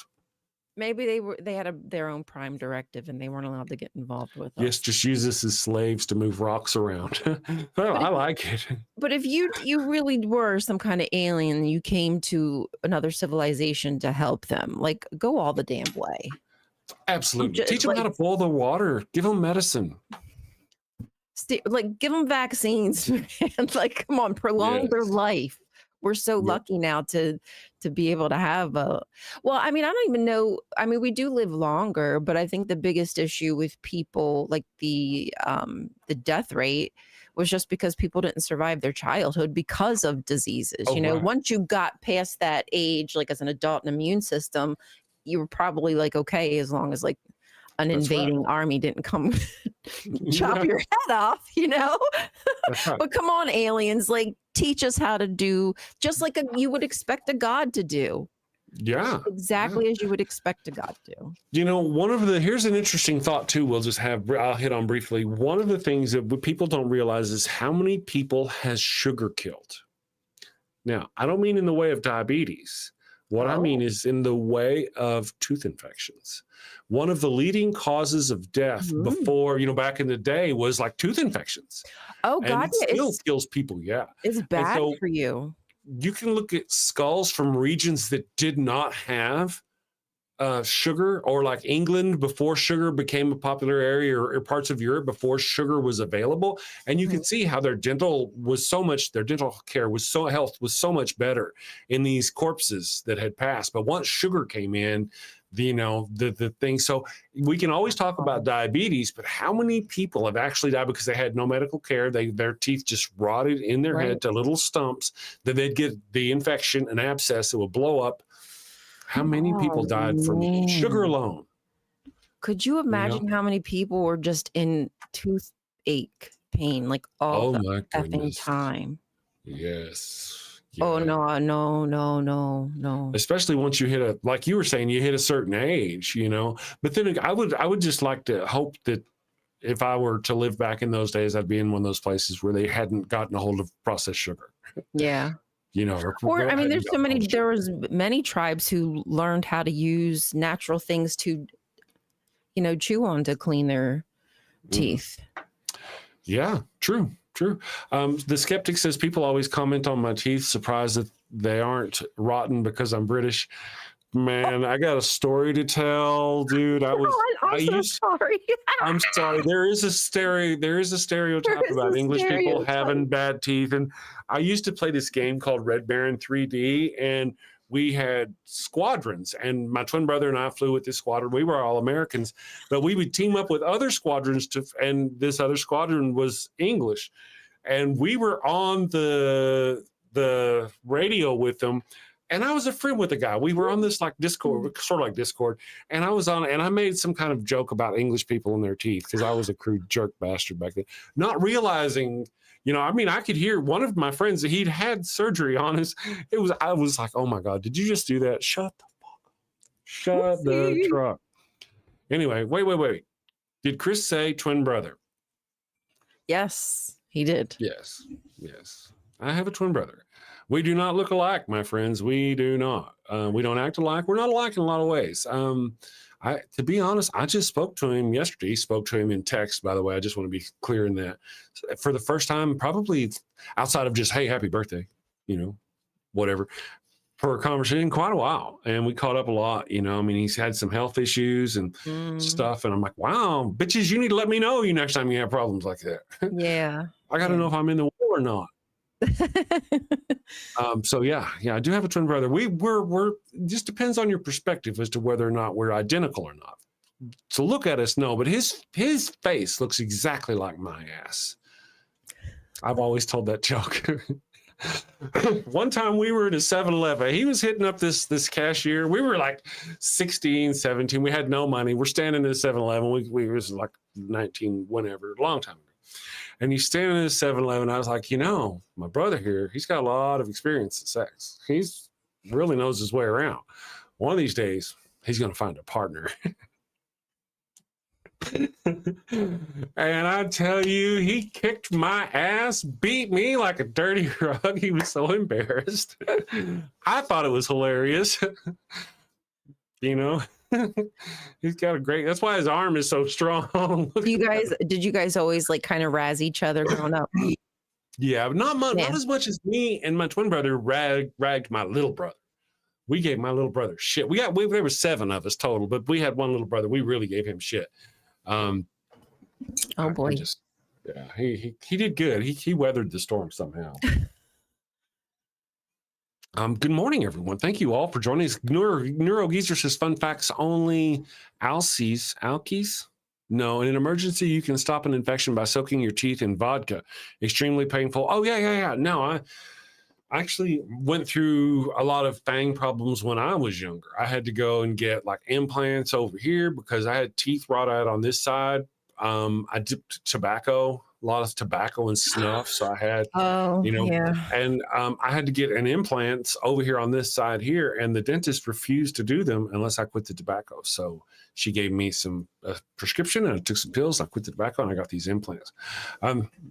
Maybe they had their own prime directive and they weren't allowed to get involved with us. Yes, just use us as slaves to move rocks around. Well, I like it. But if you really were some kind of alien, you came to another civilization to help them, go all the damn way. Absolutely. Teach them how to boil the water. Give them medicine. Give them vaccines. Come on, prolong their life. We're so lucky now to be able to have a, well, I mean, I don't even know. I mean, we do live longer, but I think the biggest issue with people, like the death rate, was just because people didn't survive their childhood because of diseases. Oh, You know, right. once you got past that age, like as an adult and immune system, you were probably like okay, as long as like an invading army didn't come chop your head off, you know? That's right. But come on, aliens, like teach us how to do just like you would expect a god to do. Yeah. Exactly as you would expect a god to. You know, here's an interesting thought too. I'll hit on briefly. One of the things that people don't realize is how many people has sugar killed. Now, I don't mean in the way of diabetes. What I mean is in the way of tooth infections. One of the leading causes of death before, back in the day was like tooth infections. Oh, and God. It still kills people. Yeah. It's bad for you. You can look at skulls from regions that did not have sugar, or like England before sugar became a popular area, or parts of Europe before sugar was available. And you can see how their dental care health was so much better in these corpses that had passed. But once sugar came in, the thing. So we can always talk about diabetes, but how many people have actually died because they had no medical care? Their teeth just rotted in their head to little stumps, that they'd get the infection, an abscess that would blow up. How many people died from sugar alone? Could you imagine how many people were just in toothache pain, like all the effing time? Yes. Yeah. Oh, no. Especially once you hit like you were saying, you hit a certain age, But then I would just like to hope that if I were to live back in those days, I'd be in one of those places where they hadn't gotten a hold of processed sugar. Yeah. Or I mean, there was many tribes who learned how to use natural things to, chew on to clean their teeth. Yeah, true. The skeptic says people always comment on my teeth, surprised that they aren't rotten because I'm British. Man, I got a story to tell, dude. I'm sorry. I'm sorry. There is a stereotype about English people having bad teeth. And I used to play this game called Red Baron 3D, and we had squadrons, and my twin brother and I flew with this squadron. We were all Americans, but we would team up with other squadrons and this other squadron was English. And we were on the radio with them. And I was a friend with a guy. We were on this like Discord, sort of like Discord. And I was on it, and I made some kind of joke about English people and their teeth because I was a crude jerk bastard back then. Not realizing, I could hear one of my friends, he'd had surgery on his. I was like, oh my God, did you just do that? Shut the fuck up. Shut the truck. Anyway, wait. Did Chris say twin brother? Yes, he did. Yes. I have a twin brother. We do not look alike, my friends. We do not. We don't act alike. We're not alike in a lot of ways. To be honest, I just spoke to him yesterday. Spoke to him in text, by the way. I just want to be clear in that. For the first time, probably outside of just, hey, happy birthday, whatever, for a conversation, quite a while. And we caught up a lot, he's had some health issues and stuff. And I'm like, wow, bitches, you need to let me know next time you have problems like that. Yeah. I got to know if I'm in the war or not. So yeah, I do have a twin brother. We're just depends on your perspective as to whether or not we're identical or not. To look at us, no, but his face looks exactly like my ass. I've always told that joke. One time we were at a 7-Eleven. He was hitting up this cashier. We were like 16, 17. We had no money. We're standing at a 7-Eleven. We was like 19, whenever, a long time ago. And he's standing in a 7-Eleven. I was like, my brother here, he's got a lot of experience in sex. He's really knows his way around. One of these days, he's going to find a partner. And I tell you, he kicked my ass, beat me like a dirty rug. He was so embarrassed. I thought it was hilarious. He's got a great, that's why his arm is so strong. Did you guys always like kind of razz each other growing up? Yeah, but not as much as me and my twin brother ragged my little brother. We gave my little brother shit. There were 7 of us total, but we had one little brother. We really gave him shit. Oh boy. He did good. He weathered the storm somehow. Good morning, everyone. Thank you all for joining us. Neurogeezer says fun facts only. Alkies? No, in an emergency, you can stop an infection by soaking your teeth in vodka. Extremely painful. Oh, yeah. No, I actually went through a lot of fang problems when I was younger. I had to go and get like implants over here because I had teeth rot out on this side. I dipped tobacco, a lot of tobacco and snuff. So I had, and I had to get an implant over here on this side here, and the dentist refused to do them unless I quit the tobacco. So she gave me some prescription, and I took some pills. I quit the tobacco, and I got these implants.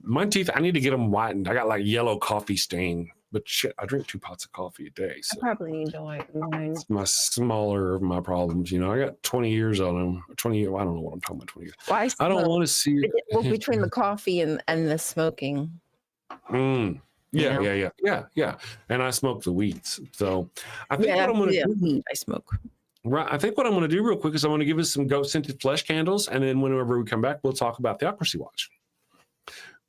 My teeth, I need to get them whitened. I got like yellow coffee stain. But shit, I drink 2 pots of coffee a day. So I probably need to whiten mine. It's my smaller of my problems. I got 20 years on them. 20 years. I don't know what I'm talking about. 20 years. Well, I don't want to see. Well, between the coffee and the smoking. Yeah. And I smoke the weeds. So I think what I'm going to do. I smoke. Right. I think what I'm going to do real quick is I'm going to give us some goat scented flesh candles. And then whenever we come back, we'll talk about Theocracy Watch.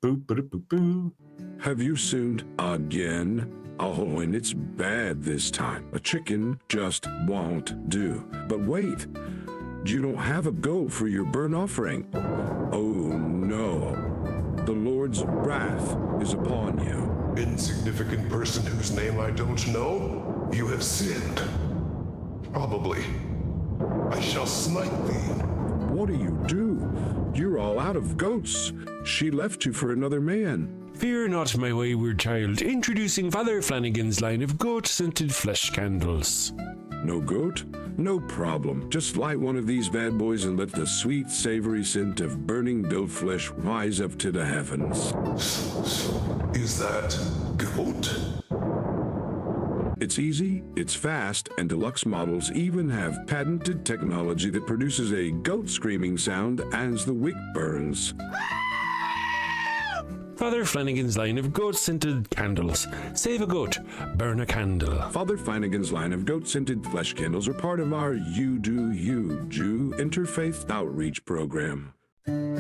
Boop, boop, boop, boop. Have you sinned again? Oh, and it's bad this time. A chicken just won't do. But wait, you don't have a goat for your burnt offering. Oh no, the Lord's wrath is upon you. Insignificant person whose name I don't know, you have sinned. Probably. I shall smite thee. What do you do? You're all out of goats. She left you for another man. Fear not, my wayward child. Introducing Father Flanagan's line of goat-scented flesh candles. No goat? No problem. Just light one of these bad boys and let the sweet, savory scent of burning goat flesh rise up to the heavens. Is that goat? It's easy, it's fast, and deluxe models even have patented technology that produces a goat screaming sound as the wick burns. Father Flanagan's line of goat-scented candles. Save a goat, burn a candle. Father Flanagan's line of goat-scented flesh candles are part of our You Do You Jew interfaith outreach program. When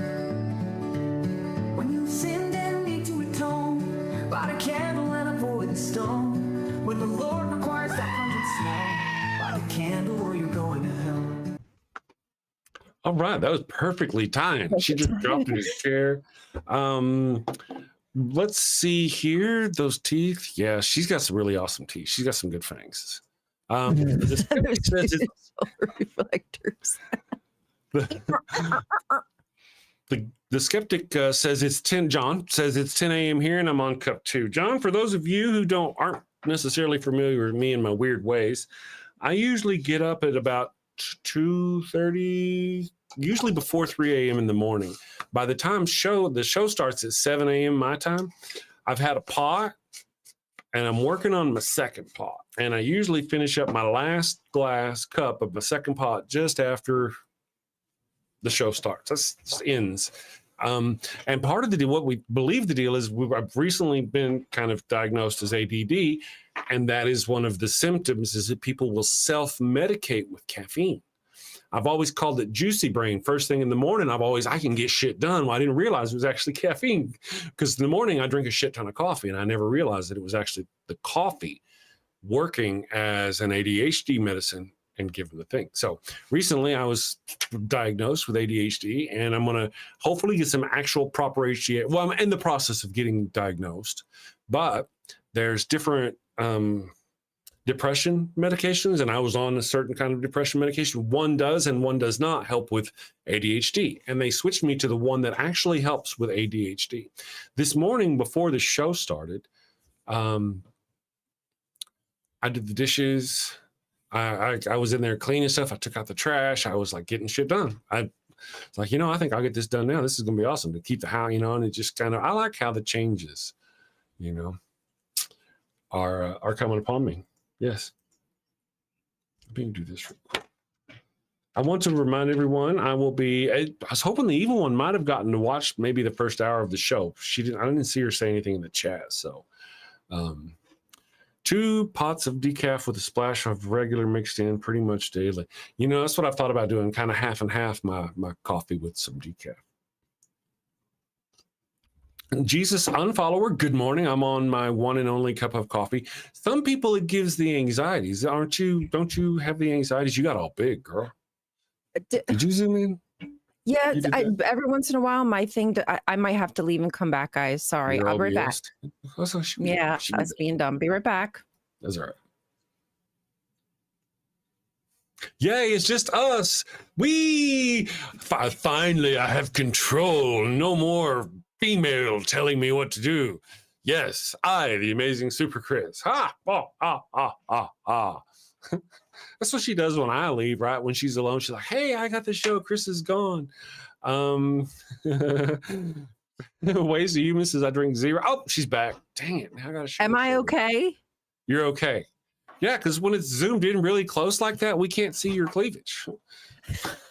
you sinned and need to atone, light a candle and avoid the stone. When the Lord requires that hundred snow, light a candle or you're going to hell. All right, that was perfectly timed. She just dropped in his chair. Let's see here. Those teeth. Yeah, she's got some really awesome teeth. She's got some good fangs. The skeptic says the skeptic says it's 10. John says it's 10 a.m. here, and I'm on cup 2. John, for those of you who aren't necessarily familiar with me and my weird ways, I usually get up at about 2:30, usually before 3 a.m. in the morning. By the time the show starts at 7 a.m. my time, I've had a pot and I'm working on my second pot. And I usually finish up my last cup of my second pot just after the show starts. That ends. And part of what we believe the deal is, I've recently been kind of diagnosed as ADD, and that is one of the symptoms is that people will self-medicate with caffeine. I've always called it juicy brain. First thing in the morning, I can get shit done. Well, I didn't realize it was actually caffeine, because in the morning I drink a shit ton of coffee, and I never realized that it was actually the coffee working as an ADHD medicine and give them the thing. So recently I was diagnosed with ADHD, and I'm going to hopefully get some actual proper HGH. Well, I'm in the process of getting diagnosed, but there's different depression medications, and I was on a certain kind of depression medication. One does and one does not help with ADHD. And they switched me to the one that actually helps with ADHD. This morning before the show started, I did the dishes. I was in there cleaning stuff. I took out the trash. I was like getting shit done. I was like, I think I'll get this done now. This is going to be awesome to keep the house, and it just kind of, I like how the changes, are coming upon me. Yes. Let me do this real quick. I want to remind everyone, I was hoping the evil one might have gotten to watch maybe the first hour of the show. I didn't see her say anything in the chat. So, 2 pots of decaf with a splash of regular mixed in pretty much daily. That's what I've thought about doing, kind of half and half my coffee with some decaf. Jesus unfollower, good morning. I'm on my one and only cup of coffee. Some people it gives the anxieties. Don't you have the anxieties? You got all big, girl. Did you zoom in? Yeah, every once in a while, my thing, I might have to leave and come back, guys. Sorry, You're I'll be right back. Yeah, us being dumb. Be right back. That's all right. Yay, it's just us. Finally, I have control. No more female telling me what to do. Yes, I, the amazing Super Chris. Ha! That's what she does when I leave, right? When she's alone, she's like, hey, I got the show. Chris is gone. Ways to Human says I drink 0. Oh, she's back. Dang it. Now I gotta show. Am I okay? You're okay. Yeah, because when it's zoomed in really close like that, we can't see your cleavage.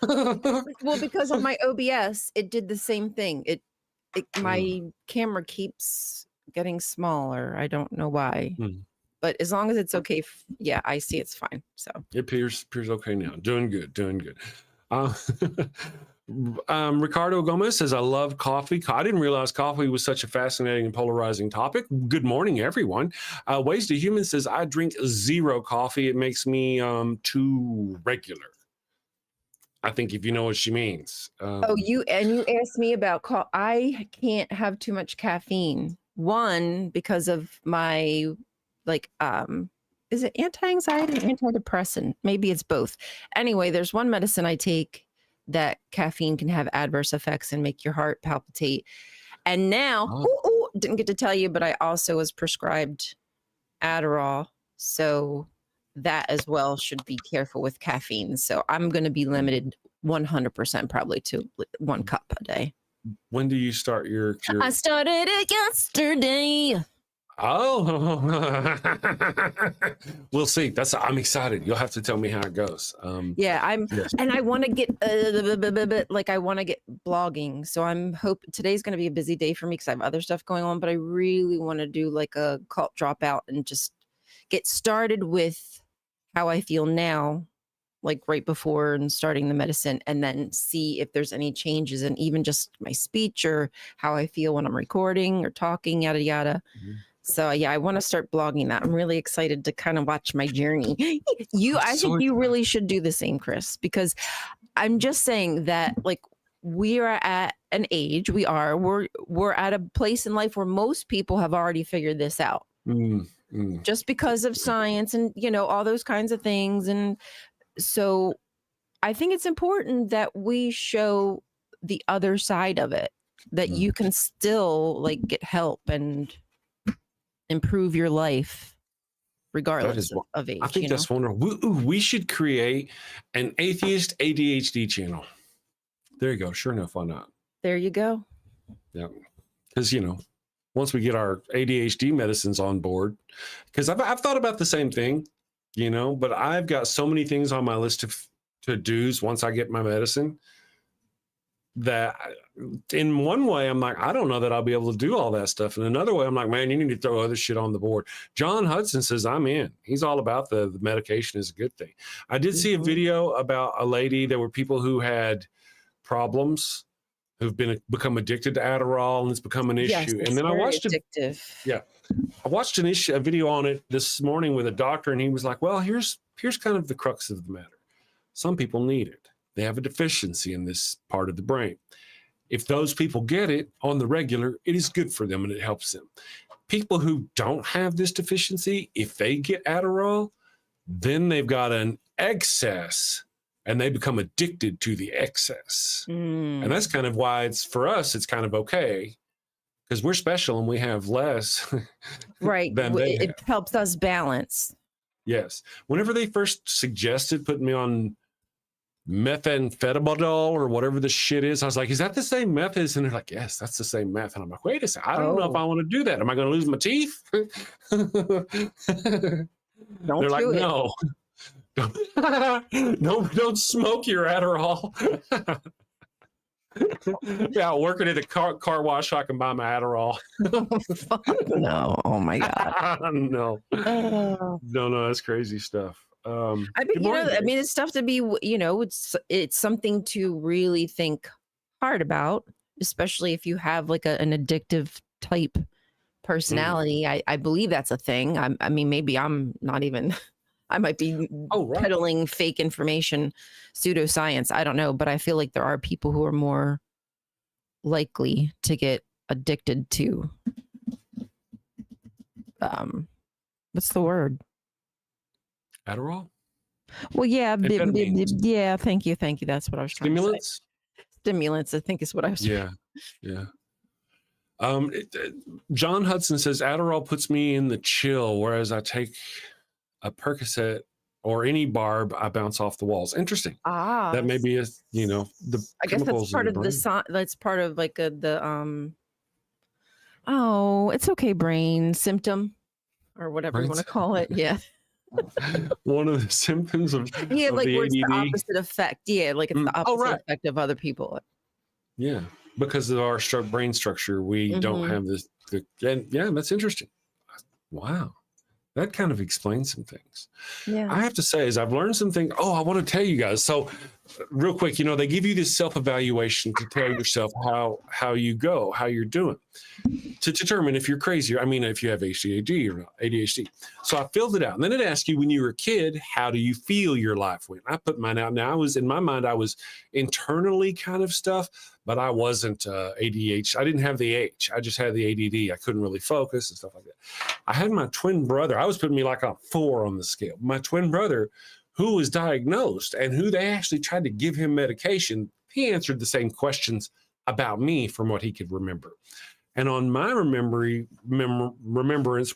Well, because on my OBS, it did the same thing. My camera keeps getting smaller. I don't know why. But as long as it's okay, yeah, I see it's fine. So it appears okay now. Doing good. Ricardo Gomez says, I love coffee. I didn't realize coffee was such a fascinating and polarizing topic. Good morning, everyone. Ways to Human says, I drink 0 coffee. It makes me too regular. I think if you know what she means. You asked me about I can't have too much caffeine. One, because of my is it anti-anxiety or antidepressant? Maybe it's both. Anyway, there's one medicine I take that caffeine can have adverse effects and make your heart palpitate. And now, didn't get to tell you, but I also was prescribed Adderall. So that as well should be careful with caffeine. So I'm going to be limited 100% probably to 1 cup a day. When do you start your... I started it yesterday. Oh, we'll see. I'm excited. You'll have to tell me how it goes. And I want to get I want to get blogging. So today's going to be a busy day for me because I have other stuff going on, but I really want to do like a cult dropout and just get started with how I feel now, like right before and starting the medicine, and then see if there's any changes in even just my speech or how I feel when I'm recording or talking, yada, yada. Mm-hmm. So yeah, I want to start blogging that. I'm really excited to kind of watch my journey. I think you really should do the same, Chris, because I'm just saying that like we are at an age, we're at a place in life where most people have already figured this out. Just because of science and, all those kinds of things. And so I think it's important that we show the other side of it, that you can still like get help and improve your life regardless of age. I think that's wonderful. We should create an atheist ADHD channel. There you go. Sure enough, why not? There you go. Yeah. Because, once we get our ADHD medicines on board, because I've thought about the same thing, but I've got so many things on my list of to-dos once I get my medicine that in one way I'm like, I don't know that I'll be able to do all that stuff. And another way I'm like, man, you need to throw other shit on the board. John Hudson says, I'm in. He's all about the medication is a good thing. I did see a video about a lady. There were people who had problems, who've become addicted to Adderall, and it's become an issue. Yes, and then I watched addictive. I watched a video on it this morning with a doctor, and he was like, well, here's kind of the crux of the matter. Some people need it. They have a deficiency in this part of the brain. If those people get it on the regular, it is good for them and it helps them. People who don't have this deficiency, if they get Adderall, then they've got an excess and they become addicted to the excess. And that's kind of why for us, it's kind of okay because we're special and we have less. Right. Than it helps us balance. Yes. Whenever they first suggested putting me on methamphetamine or whatever the shit is, I was like, is that the same meth as? And they're like, yes, that's the same meth. And I'm like, wait a second, I don't know if I want to do that. Am I going to lose my teeth? They're like, no. Don't smoke your Adderall. Yeah, working at a car wash, I can buy my Adderall. Fuck no. Oh my God. No, that's crazy stuff. I mean, it's tough to be, it's something to really think hard about, especially if you have like an addictive type personality. I believe that's a thing. I mean, maybe I'm not even, I might be peddling fake information, pseudoscience. I don't know, but I feel like there are people who are more likely to get addicted to, what's the word? Adderall? Well, yeah. Yeah. Thank you. That's what I was trying to say. Stimulants, I think is what I was. Yeah. John Hudson says Adderall puts me in the chill, whereas I take a Percocet or any barb, I bounce off the walls. Interesting. That may be the. I guess that's part of that's part of like oh, it's okay, brain symptom or whatever you want to call it. Yeah. One of the symptoms of like the where it's the ADD. opposite effect. Yeah, like it's the opposite effect of other people. Yeah, because of our brain structure, we don't have this. Yeah, that's interesting. Wow, that kind of explains some things. Yeah, I have to say, as I've learned some things. Oh, I want to tell you guys. So, real quick, they give you this self-evaluation to tell yourself how you go, how you're doing, to determine if you're crazy. I mean, if you have ADHD or not, ADHD. So I filled it out, and then it asked you when you were a kid, how do you feel your life went? I put mine out. Now, in my mind, I was internally kind of stuff, but I wasn't ADHD. I didn't have the H. I just had the ADD. I couldn't really focus and stuff like that. I had my twin brother. I was putting me like a 4 on the scale. My twin brother, who was diagnosed and who they actually tried to give him medication, he answered the same questions about me from what he could remember. And on my remembrance,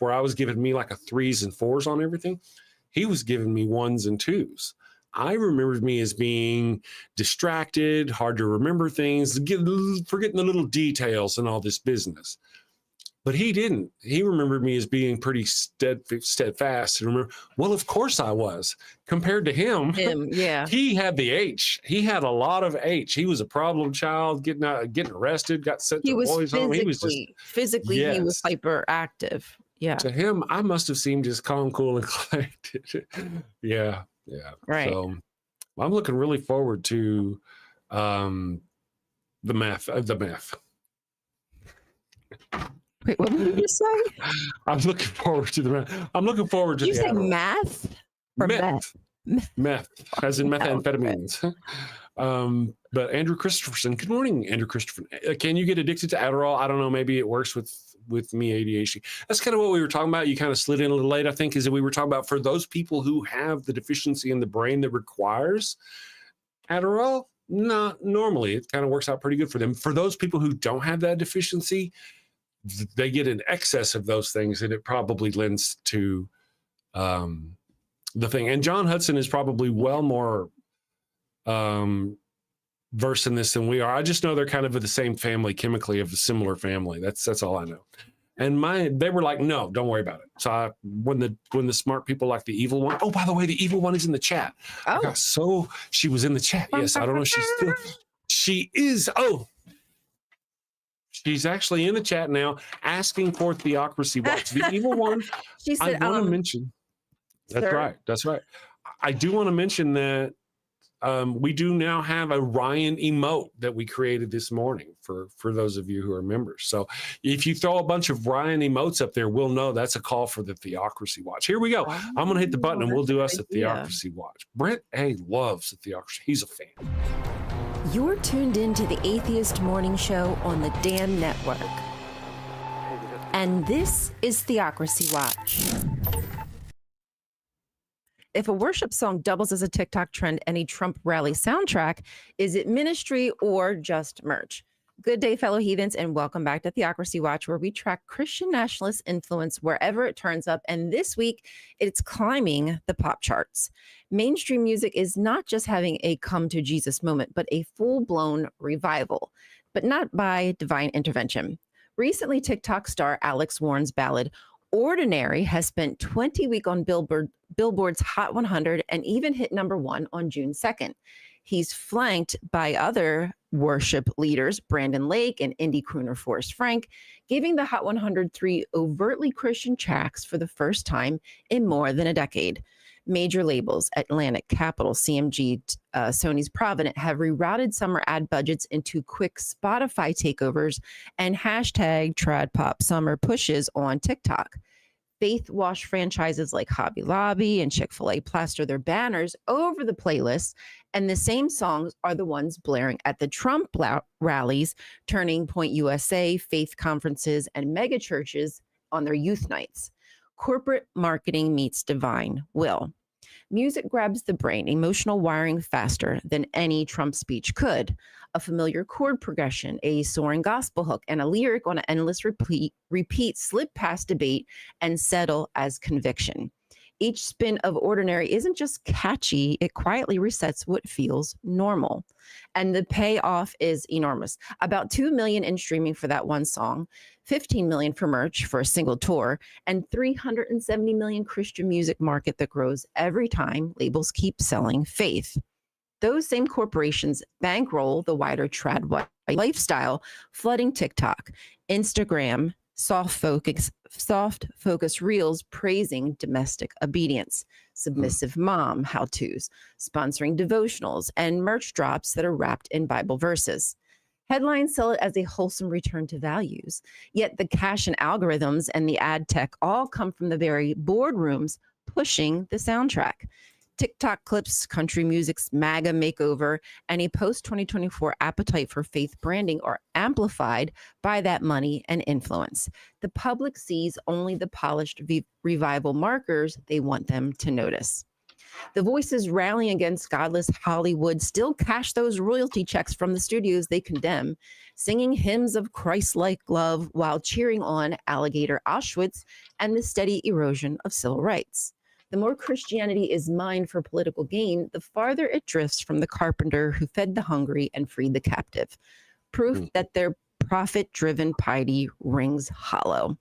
where I was giving me like a 3s and 4s on everything, he was giving me 1s and 2s. I remembered me as being distracted, hard to remember things, forgetting the little details and all this business. But he didn't. He remembered me as being pretty steadfast. And remember, well, of course I was. Compared to him, yeah. He had the H. He had a lot of H. He was a problem child, getting arrested, got sent to boys' home. He was physically, he was hyperactive. Yeah. To him, I must have seemed just calm, cool, and collected. Yeah. Right. So I'm looking really forward to the math. Wait, what did you say? I'm looking forward to the math. I'm looking forward to you say math or meth? Meth, as in methamphetamines. But Andrew Christopherson, good morning, Andrew Christopherson. Can you get addicted to Adderall? I don't know. Maybe it works with me, ADHD. That's kind of what we were talking about. You kind of slid in a little late, I think, is that we were talking about for those people who have the deficiency in the brain that requires Adderall. Not normally. It kind of works out pretty good for them. For those people who don't have that deficiency, they get an excess of those things, and it probably lends to the thing. And John Hudson is probably well more versed in this than we are. I just know they're kind of of the same family, chemically of a similar family. That's all I know. And they were like, no, don't worry about it. So when the smart people like the evil one. Oh, by the way, the evil one is in the chat. Oh, so she was in the chat. Yes, I don't know. She is. Oh. She's actually in the chat now asking for Theocracy Watch. The evil one, she said, I want to mention. That's right. That's right. I do want to mention that we do now have a Ryan emote that we created this morning for those of you who are members. So if you throw a bunch of Ryan emotes up there, we'll know that's a call for the Theocracy Watch. Here we go. I'm going to hit the button and we'll do us a Theocracy Watch. Brent A. loves the Theocracy. He's a fan. You're tuned into the Atheist Morning Show on the Dan Network. And this is Theocracy Watch. If a worship song doubles as a TikTok trend, any Trump rally soundtrack, is it ministry or just merch? Good day, fellow heathens, and welcome back to Theocracy Watch, where we track Christian nationalist influence wherever it turns up. And this week, it's climbing the pop charts. Mainstream music is not just having a come to Jesus moment, but a full-blown revival, but not by divine intervention. Recently, TikTok star Alex Warren's ballad, Ordinary, has spent 20 weeks on Billboard's Hot 100 and even hit #1 on June 2nd. He's flanked by other worship leaders, Brandon Lake and indie crooner Forrest Frank, giving the Hot 100 3 overtly Christian tracks for the first time in more than a decade. Major labels, Atlantic, Capitol, CMG, Sony's Provident, have rerouted summer ad budgets into quick Spotify takeovers and hashtag trad pop summer pushes on TikTok. Faith wash franchises like Hobby Lobby and Chick-fil-A plaster their banners over the playlists, and the same songs are the ones blaring at the Trump rallies, Turning Point USA, faith conferences, and mega churches on their youth nights. Corporate marketing meets divine will. Music grabs the brain, emotional wiring faster than any Trump speech could. A familiar chord progression, a soaring gospel hook, and a lyric on an endless repeat slip past debate and settle as conviction. Each spin of Ordinary isn't just catchy, it quietly resets what feels normal. And the payoff is enormous. About 2 million in streaming for that one song, 15 million for merch for a single tour, and 370 million Christian music market that grows every time labels keep selling Faith. Those same corporations bankroll the wider trad lifestyle, flooding TikTok, Instagram, soft focus reels praising domestic obedience, submissive mom how-tos, sponsoring devotionals, and merch drops that are wrapped in Bible verses. Headlines sell it as a wholesome return to values, yet the cash and algorithms and the ad tech all come from the very boardrooms pushing the soundtrack. TikTok clips, country music's MAGA makeover, and a post-2024 appetite for faith branding are amplified by that money and influence. The public sees only the polished revival markers they want them to notice. The voices rallying against godless Hollywood still cash those royalty checks from the studios they condemn, singing hymns of Christ-like love while cheering on alligator Auschwitz and the steady erosion of civil rights. The more Christianity is mined for political gain, the farther it drifts from the carpenter who fed the hungry and freed the captive. Proof that their profit-driven piety rings hollow.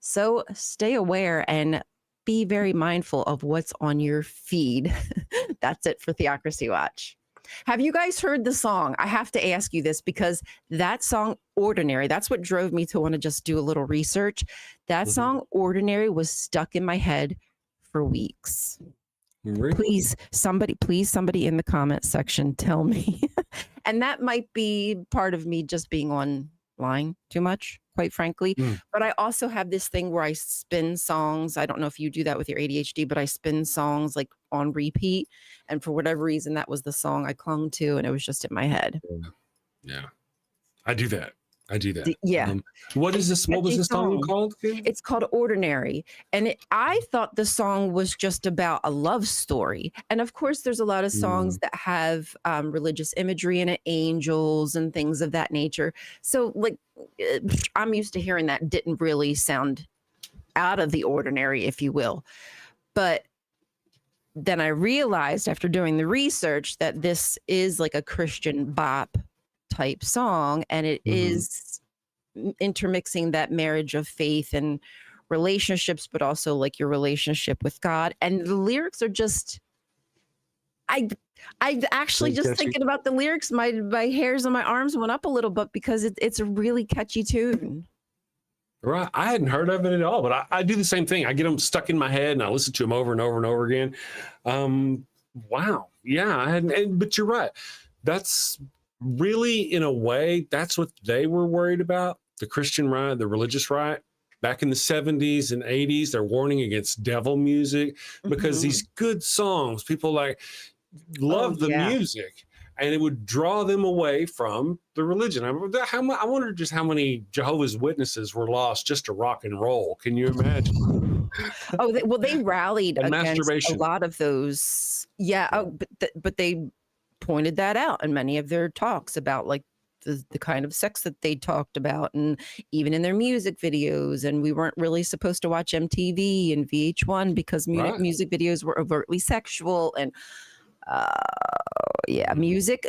So stay aware and be very mindful of what's on your feed. That's it for Theocracy Watch. Have you guys heard the song? I have to ask you this because that song, Ordinary, that's what drove me to want to just do a little research. That song, Ordinary, was stuck in my head for weeks. Really? Please, somebody in the comment section tell me. And that might be part of me just being online too much, quite frankly. But I also have this thing where I spin songs. I don't know if you do that with your ADHD, but I spin songs like on repeat. And for whatever reason, that was the song I clung to, and it was just in my head. Yeah. I do that. Yeah. What is this? What was the song called? It's called Ordinary. And I thought the song was just about a love story. And of course, there's a lot of songs that have religious imagery in it, angels and things of that nature. So like, I'm used to hearing that didn't really sound out of the ordinary, if you will. But then I realized after doing the research that this is like a Christian bop type song, and it is intermixing that marriage of faith and relationships, but also like your relationship with God. And the lyrics are just, I actually just thinking about the lyrics, my hairs on my arms went up a little bit because it's a really catchy tune. Right. I hadn't heard of it at all, but I do the same thing. I get them stuck in my head and I listen to them over and over and over again. Wow. Yeah. But you're right. That's really, in a way, that's what they were worried about. The Christian right, the religious right. Back in the 70s and 80s, they're warning against devil music because these good songs, people love the music, and it would draw them away from the religion. I wonder just how many Jehovah's Witnesses were lost just to rock and roll. Can you imagine? They rallied against masturbation. A lot of those. Yeah. But they pointed that out in many of their talks about like the kind of sex that they talked about, and even in their music videos. And we weren't really supposed to watch MTV and VH1 because music videos were overtly sexual. And music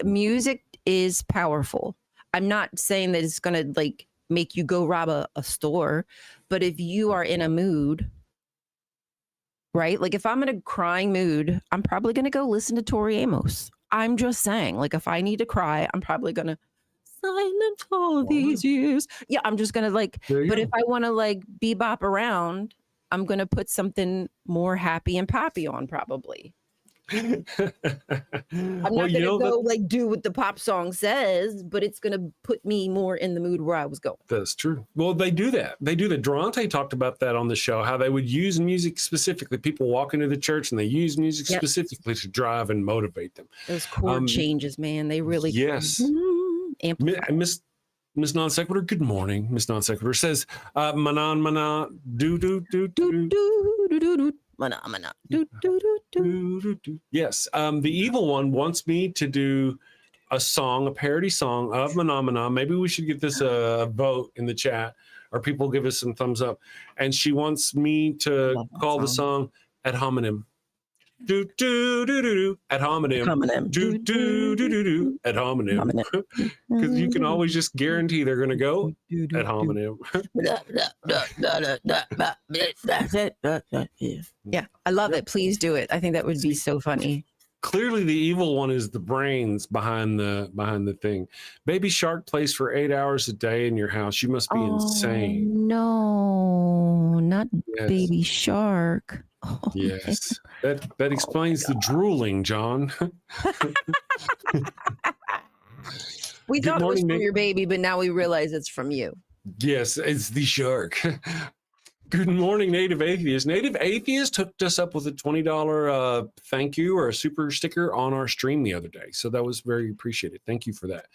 is powerful. I'm not saying that it's gonna like make you go rob a store, but if you are in a mood, right? Like if I'm in a crying mood, I'm probably gonna go listen to Tori Amos. I'm just saying, like, if I need to cry, I'm probably going to silent all these years. Yeah, I'm just going to like, but if I want to like bebop around, I'm going to put something more happy and poppy on probably. I'm not going to go like do what the pop song says, but it's going to put me more in the mood where I was going. That's true. Well, they do that. They do that. Durante talked about that on the show, how they would use music specifically. People walk into the church and they use music specifically to drive and motivate them. Those chord changes, man, they really amplify. Miss Non Sequitur, good morning. Miss Non Sequitur says, manan, manan, do, do, do, do, do, do, do, do. Yes, the evil one wants me to do a song, a parody song of Manamana. Maybe we should get this a vote in the chat, or people give us some thumbs up. And she wants me to call the song Ad Hominem. Do do do do do ad hominem. Do do do do do ad hominem. Because you can always just guarantee they're going to go ad hominem. Yeah, I love it. Please do it. I think that would be so funny. Clearly, the evil one is the brains behind the thing. Baby Shark plays for 8 hours a day in your house. You must be insane. No, not Baby Shark. Oh, yes, that explains the drooling, John. We thought it was from your baby, but now we realize it's from you. Yes, it's the shark. Good morning, Native Atheist. Native Atheist hooked us up with a $20 thank you or a super sticker on our stream the other day. So that was very appreciated. Thank you for that.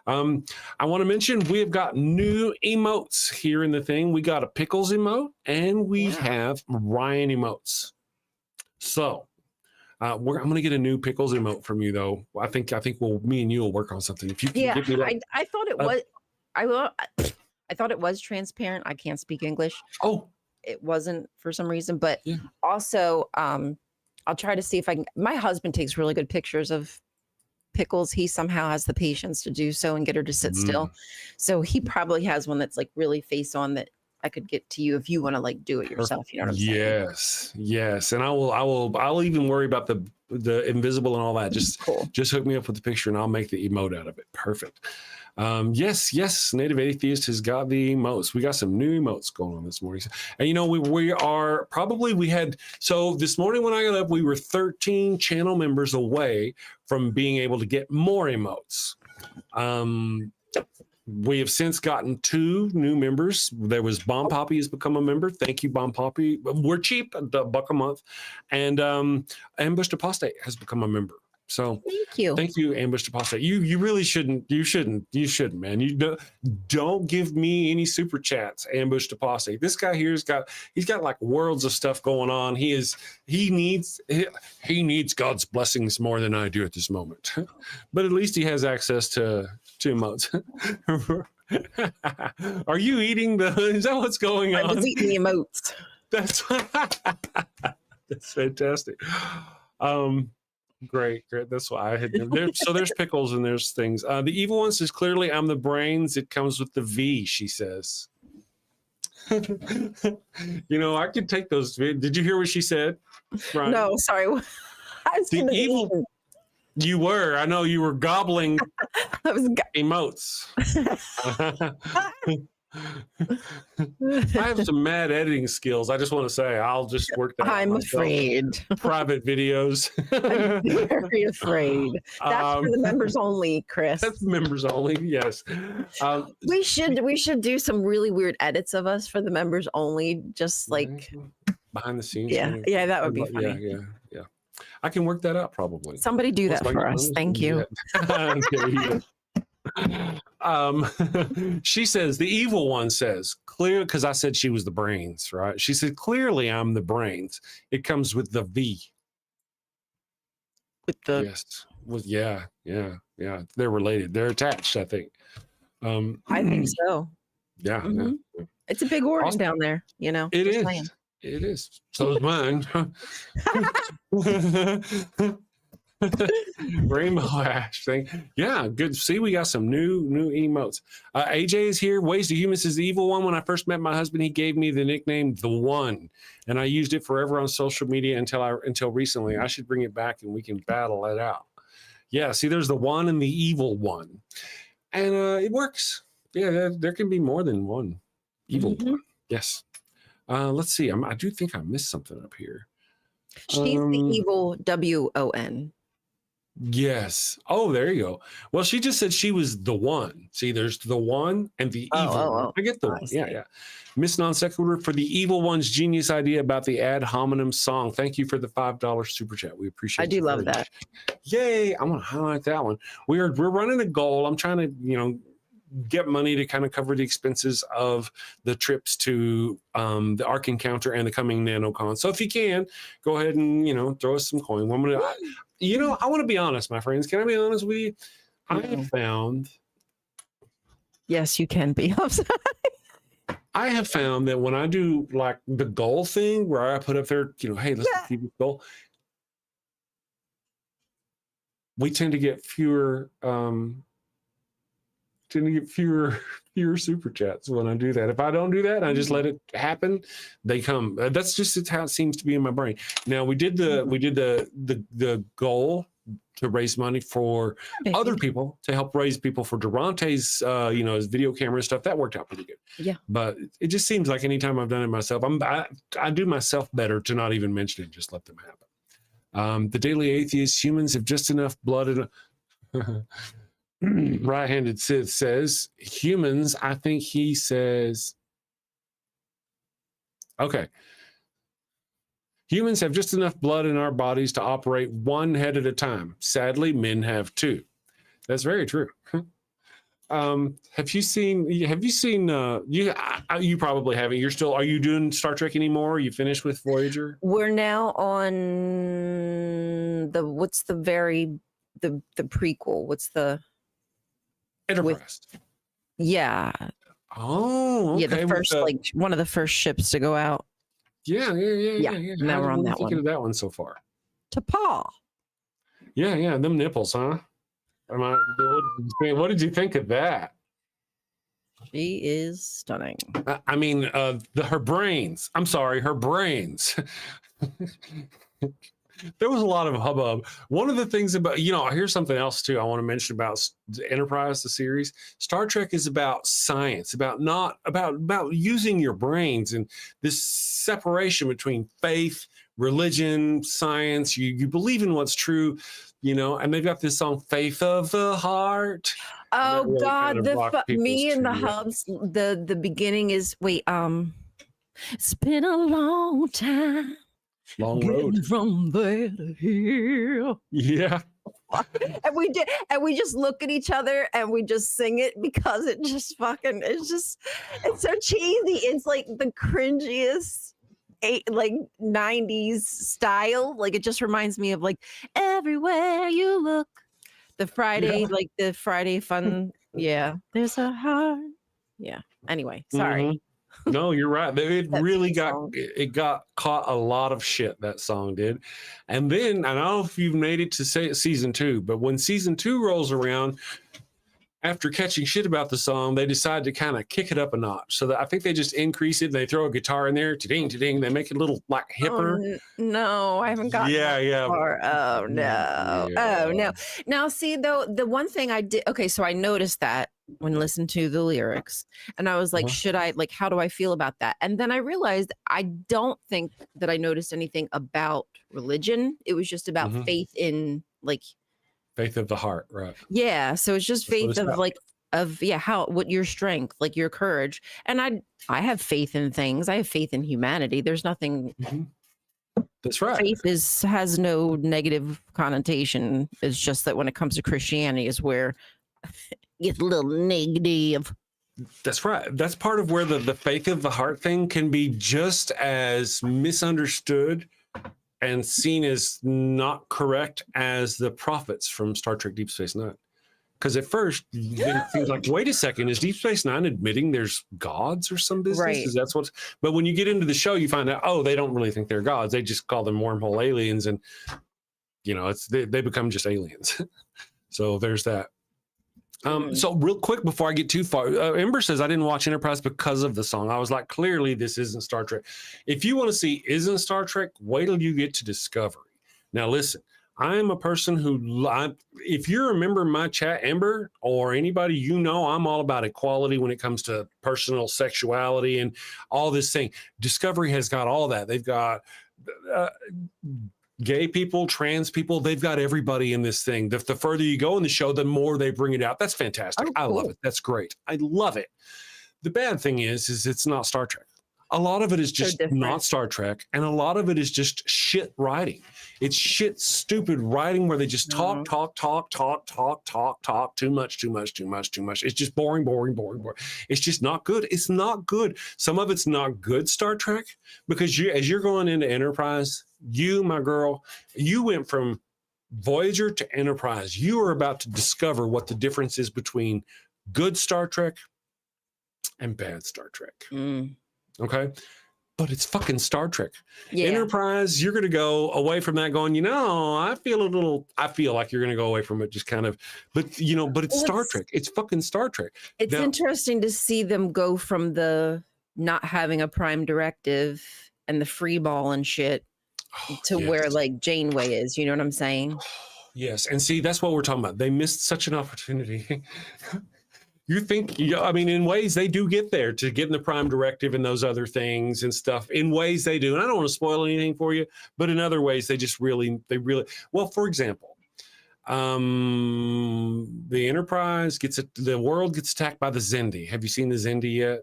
I want to mention we have got new emotes here in the thing. We got a Pickles emote and we have Ryan emotes. So I'm going to get a new Pickles emote from you, though. I think me and you will work on something. If you can give me that. I thought it was. I thought it was transparent. I can't speak English. Oh, it wasn't for some reason, but also I'll try to see if I can. My husband takes really good pictures of Pickles. He somehow has the patience to do so and get her to sit still. So he probably has one that's like really face on that I could get to you if you want to like do it yourself. You know what I'm saying? Yes. And I'll even worry about the invisible and all that. Just hook me up with the picture and I'll make the emote out of it. Perfect. Yes. Native Atheist has got the emotes. We got some new emotes going on this morning. And so this morning when I got up, we were 13 channel members away from being able to get more emotes. We have since gotten 2 new members. There was Bomb Poppy has become a member. Thank you, Bomb Poppy. We're cheap, $1 a month. And Ambushed Apostate has become a member. So thank you, Ambushed Apostate. You really shouldn't. You shouldn't, man. You don't give me any super chats, Ambushed Apostate. This guy here's got like worlds of stuff going on. He needs God's blessings more than I do at this moment. But at least he has access to emotes. Are you eating is that what's going on? I was eating the emotes. That's fantastic. Great. That's why I had there. So there's Pickles and there's things. The evil one says clearly I'm the brains. It comes with the V, she says. I could take those. Did you hear what she said? Brian? No, sorry. I was the evil. You were. I know you were gobbling emotes. I have some mad editing skills. I just want to say I'll just work that out. I'm afraid. Private videos. I'm very afraid. That's for the members only, Chris. That's members only, yes. We should do some really weird edits of us for the members only, just like behind the scenes. Yeah, that would be funny. Yeah. I can work that out probably. Somebody do that for us. Thank you. She says the evil one says clear because I said she was the brains, right? She said clearly I'm the brains. It comes with the V. With the yeah. They're related. They're attached, I think. I think so. Yeah, yeah. It's a big organ down there, It is. Playing. It is. So is mine. Rainbow Ash thing. Yeah, good. See, we got some new emotes. AJ is here. Ways to Humans is the evil one. When I first met my husband, he gave me the nickname The One, and I used it forever on social media until recently. I should bring it back and we can battle it out. Yeah, see, there's the one and the evil one, and it works. Yeah, there can be more than one evil one. Yes. Let's see. I do think I missed something up here. She's the evil WON. Yes. Oh, there you go. Well, she just said she was the one. See, there's the one and the evil one. I get the one. Yeah. Miss Non Sequitur for the evil one's genius idea about the ad hominem song. Thank you for the $5 super chat. We appreciate it. I do love that. Yay. I'm going to highlight that one. We're running a goal. I'm trying to, get money to kind of cover the expenses of the trips to the Ark Encounter and the coming NanoCon. So if you can, go ahead and, throw us some coin. I want to be honest, my friends. Can I be honest with you? I have found. Yes, you can be. I have found that when I do like the goal thing where I put up there, hey, let's keep this goal. We tend to get fewer super chats when I do that. If I don't do that, I just let it happen. They come. That's just how it seems to be in my brain. Now we did the goal to raise money for other people, to help raise people for Durante's his video camera stuff. That worked out pretty good. Yeah. But it just seems like anytime I've done it myself, I do myself better to not even mention it, just let them happen. The Daily Atheist, humans have just enough blood in Right-handed Sith says humans. I think he says, okay. Humans have just enough blood in our bodies to operate one head at a time. Sadly, men have two. That's very true. Have you seen? You probably haven't. Are you doing Star Trek anymore? Are you finished with Voyager? We're now on the prequel. What's the Enterprise? Yeah. Oh, okay. Yeah, the first one of the first ships to go out. Yeah. Now we're on that one. Thinking of that one so far? T'Pau. Yeah. Them nipples, huh? What did you think of that? She is stunning. I mean, her brains. I'm sorry, her brains. There was a lot of hubbub. One of the things about, here's something else too I want to mention about Enterprise, the series. Star Trek is about science, about using your brains, and this separation between faith, religion, science. You believe in what's true, and they've got this song, Faith of the Heart. Oh really God, me and the hubs, the beginning is, it's been a long time. Long road from there to here. Yeah. And we just look at each other and we just sing it because it's so cheesy. It's like the cringiest 90s style. Like it just reminds me of like everywhere you look. The Friday, the Friday fun. Yeah. There's a heart. Yeah. Anyway, sorry. Mm-hmm. No, you're right. It really got caught a lot of shit, that song did. And then, I don't know if you've made it to season 2, but when season 2 rolls around, after catching shit about the song, they decide to kind of kick it up a notch. So I think they just increase it. They throw a guitar in there, ta-ding, ta-ding. They make it a little like hipper. No, I haven't gotten that far. Oh no. Oh no. Now see though, the one thing I did, okay, so I noticed that when listening to the lyrics, and I was like, should I, how do I feel about that? And then I realized I don't think that I noticed anything about religion. It was just about faith in faith of the heart, right? Yeah. So it's just faith of what your strength, your courage. And I have faith in things. I have faith in humanity. There's nothing. That's right. Faith has no negative connotation. It's just that when it comes to Christianity is where it gets a little negative. That's right. That's part of where the faith of the heart thing can be just as misunderstood and seen as not correct as the prophets from Star Trek Deep Space Nine. Because at first, it seems like, wait a second, is Deep Space Nine admitting there's gods or some business? Right. But when you get into the show, you find out, they don't really think they're gods. They just call them wormhole aliens, and they become just aliens. So there's that. So real quick before I get too far, Ember says I didn't watch Enterprise because of the song. I was like, clearly this isn't Star Trek. If you want to see isn't Star Trek, wait till you get to Discovery. Now listen, I am a person who, if you remember my chat, Ember, or anybody, I'm all about equality when it comes to personal sexuality and all this thing. Discovery has got all that. They've got gay people, trans people. They've got everybody in this thing. The further you go in the show, the more they bring it out. That's fantastic. I love it. That's great. I love it. The bad thing is it's not Star Trek. A lot of it is just not Star Trek, and a lot of it is just shit writing. It's shit, stupid writing where they just talk too much. It's just boring. It's just not good. It's not good. Some of it's not good Star Trek because as you're going into Enterprise, my girl, you went from Voyager to Enterprise. You are about to discover what the difference is between good Star Trek and bad Star Trek. Okay. But it's fucking Star Trek. Yeah. Enterprise, you're going to go away from that going, I feel like you're going to go away from it just kind of, but it's Star Trek. It's fucking Star Trek. It's interesting to see them go from the not having a prime directive and the free ball and shit to where like Janeway is. You know what I'm saying? Yes. And see, that's what we're talking about. They missed such an opportunity. You think, in ways they do get there to get in the prime directive and those other things and stuff. In ways they do. And I don't want to spoil anything for you, but in other ways they really, well, for example, the Enterprise the world gets attacked by the Xindi. Have you seen the Xindi yet?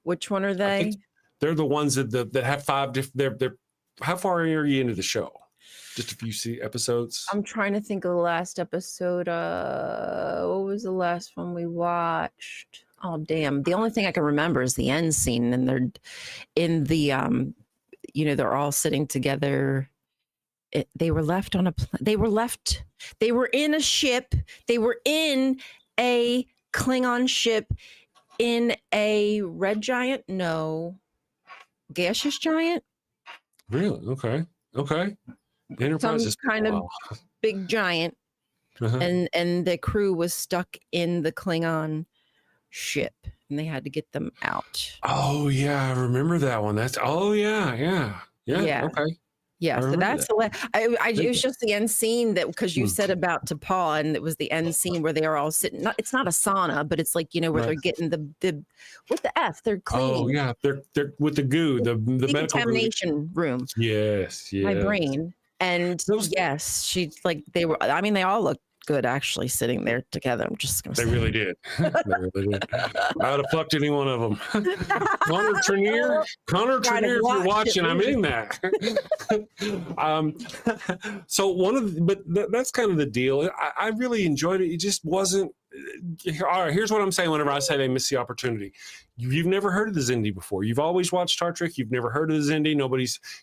Which one are they? They're the ones that have 5 different, they're how far are you into the show? Just a few episodes. I'm trying to think of the last episode. What was the last one we watched? Oh, damn. The only thing I can remember is the end scene. And they're in the, they're all sitting together. They were left on they were in a ship. They were in a Klingon ship in a red giant. No. Gaseous giant. Really? Okay. The Enterprise is kind of big giant, and the crew was stuck in the Klingon ship, and they had to get them out. Oh yeah, I remember that one. Yeah. Okay. Yeah, so that's it was just the end scene that because you said about T'Pol, and it was the end scene where they are all sitting. It's not a sauna, but it's like where they're getting the what the F they're cleaning. Oh yeah, they're with the goo, the medical decontamination room. Yes. My brain. And yes, she's like they were. I mean, they all look good actually sitting there together. I'm just gonna say they really did. I would have fucked any one of them. Connor Trenier, if you're watching, I'm in that. So that's kind of the deal. I really enjoyed it. It just wasn't. All right, here's what I'm saying whenever I say they miss the opportunity. You've never heard of the Xindi before. You've always watched Star Trek. You've never heard of the Xindi.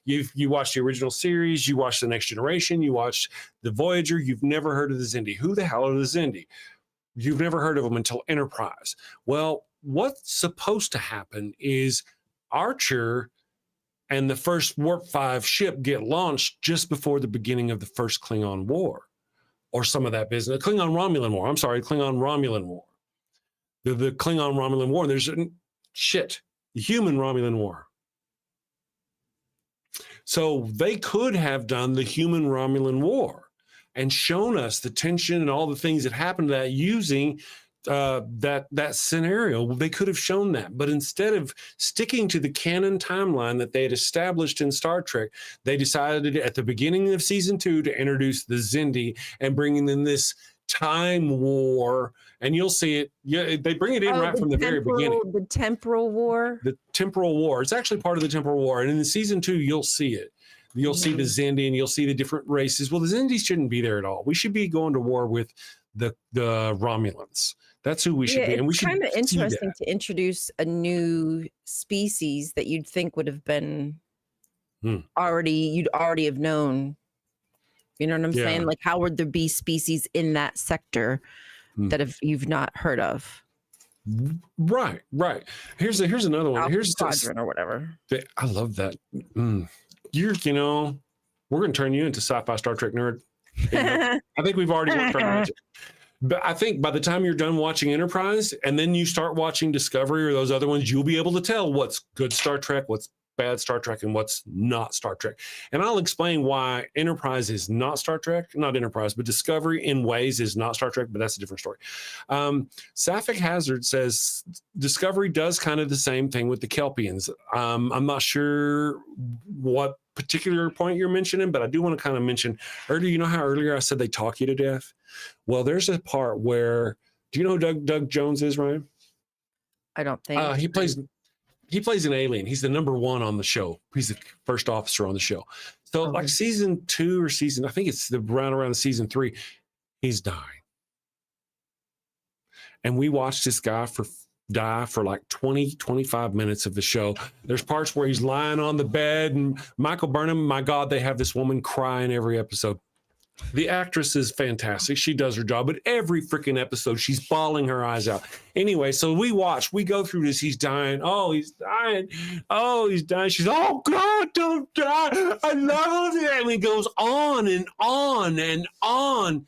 You watched the original series. You watched The Next Generation. You watched the Voyager. You've never heard of the Xindi. Who the hell are the Xindi? You've never heard of them until Enterprise. Well, what's supposed to happen is Archer and the first Warp 5 ship get launched just before the beginning of the first Klingon War. Or some of that business. Klingon-Romulan War. I'm sorry, Klingon-Romulan War. The Klingon-Romulan War. There's the human-Romulan War. So they could have done the human-Romulan War and shown us the tension and all the things that happened to that using that scenario. They could have shown that, but instead of sticking to the canon timeline that they had established in Star Trek, they decided at the beginning of season 2 to introduce the Xindi and bringing in this time war. And you'll see it. Yeah, they bring it in right from the very beginning. The temporal war. The temporal war. It's actually part of the temporal war. And in season 2, you'll see it. You'll see the Xindi and you'll see the different races. Well, the Xindi shouldn't be there at all. We should be going to war with the Romulans. That's who we should be. And we should. It's kind of interesting to introduce a new species that you'd think would have been you'd already have known. You know what I'm saying? Like, how would there be species in that sector that you've not heard of? Right. Here's another one. Here's Quadrant or whatever. I love that. We're going to turn you into sci-fi Star Trek nerd. I think we've already worked our magic. But I think by the time you're done watching Enterprise and then you start watching Discovery or those other ones, you'll be able to tell what's good Star Trek, what's bad Star Trek and what's not Star Trek. And I'll explain why Enterprise is not Star Trek, not Enterprise, but Discovery in ways is not Star Trek, but that's a different story. Sapphic Hazard says Discovery does kind of the same thing with the Kelpians. I'm not sure what particular point you're mentioning, but I do want to kind of mention earlier, you know how earlier I said they talk you to death? Well, there's a part where, do you know who Doug Jones is, Ryan? I don't think he plays an alien. He's the number one on the show. He's the first officer on the show. So like season 2 or I think it's around season 3, he's dying. And we watched this guy die for like 25 minutes of the show. There's parts where he's lying on the bed, and Michael Burnham, my God, they have this woman crying every episode. The actress is fantastic. She does her job, but every freaking episode, she's bawling her eyes out. Anyway, so we go through this. He's dying. Oh, he's dying. Oh, he's dying. She's, oh, God, don't die. I love it. And he goes on and on and on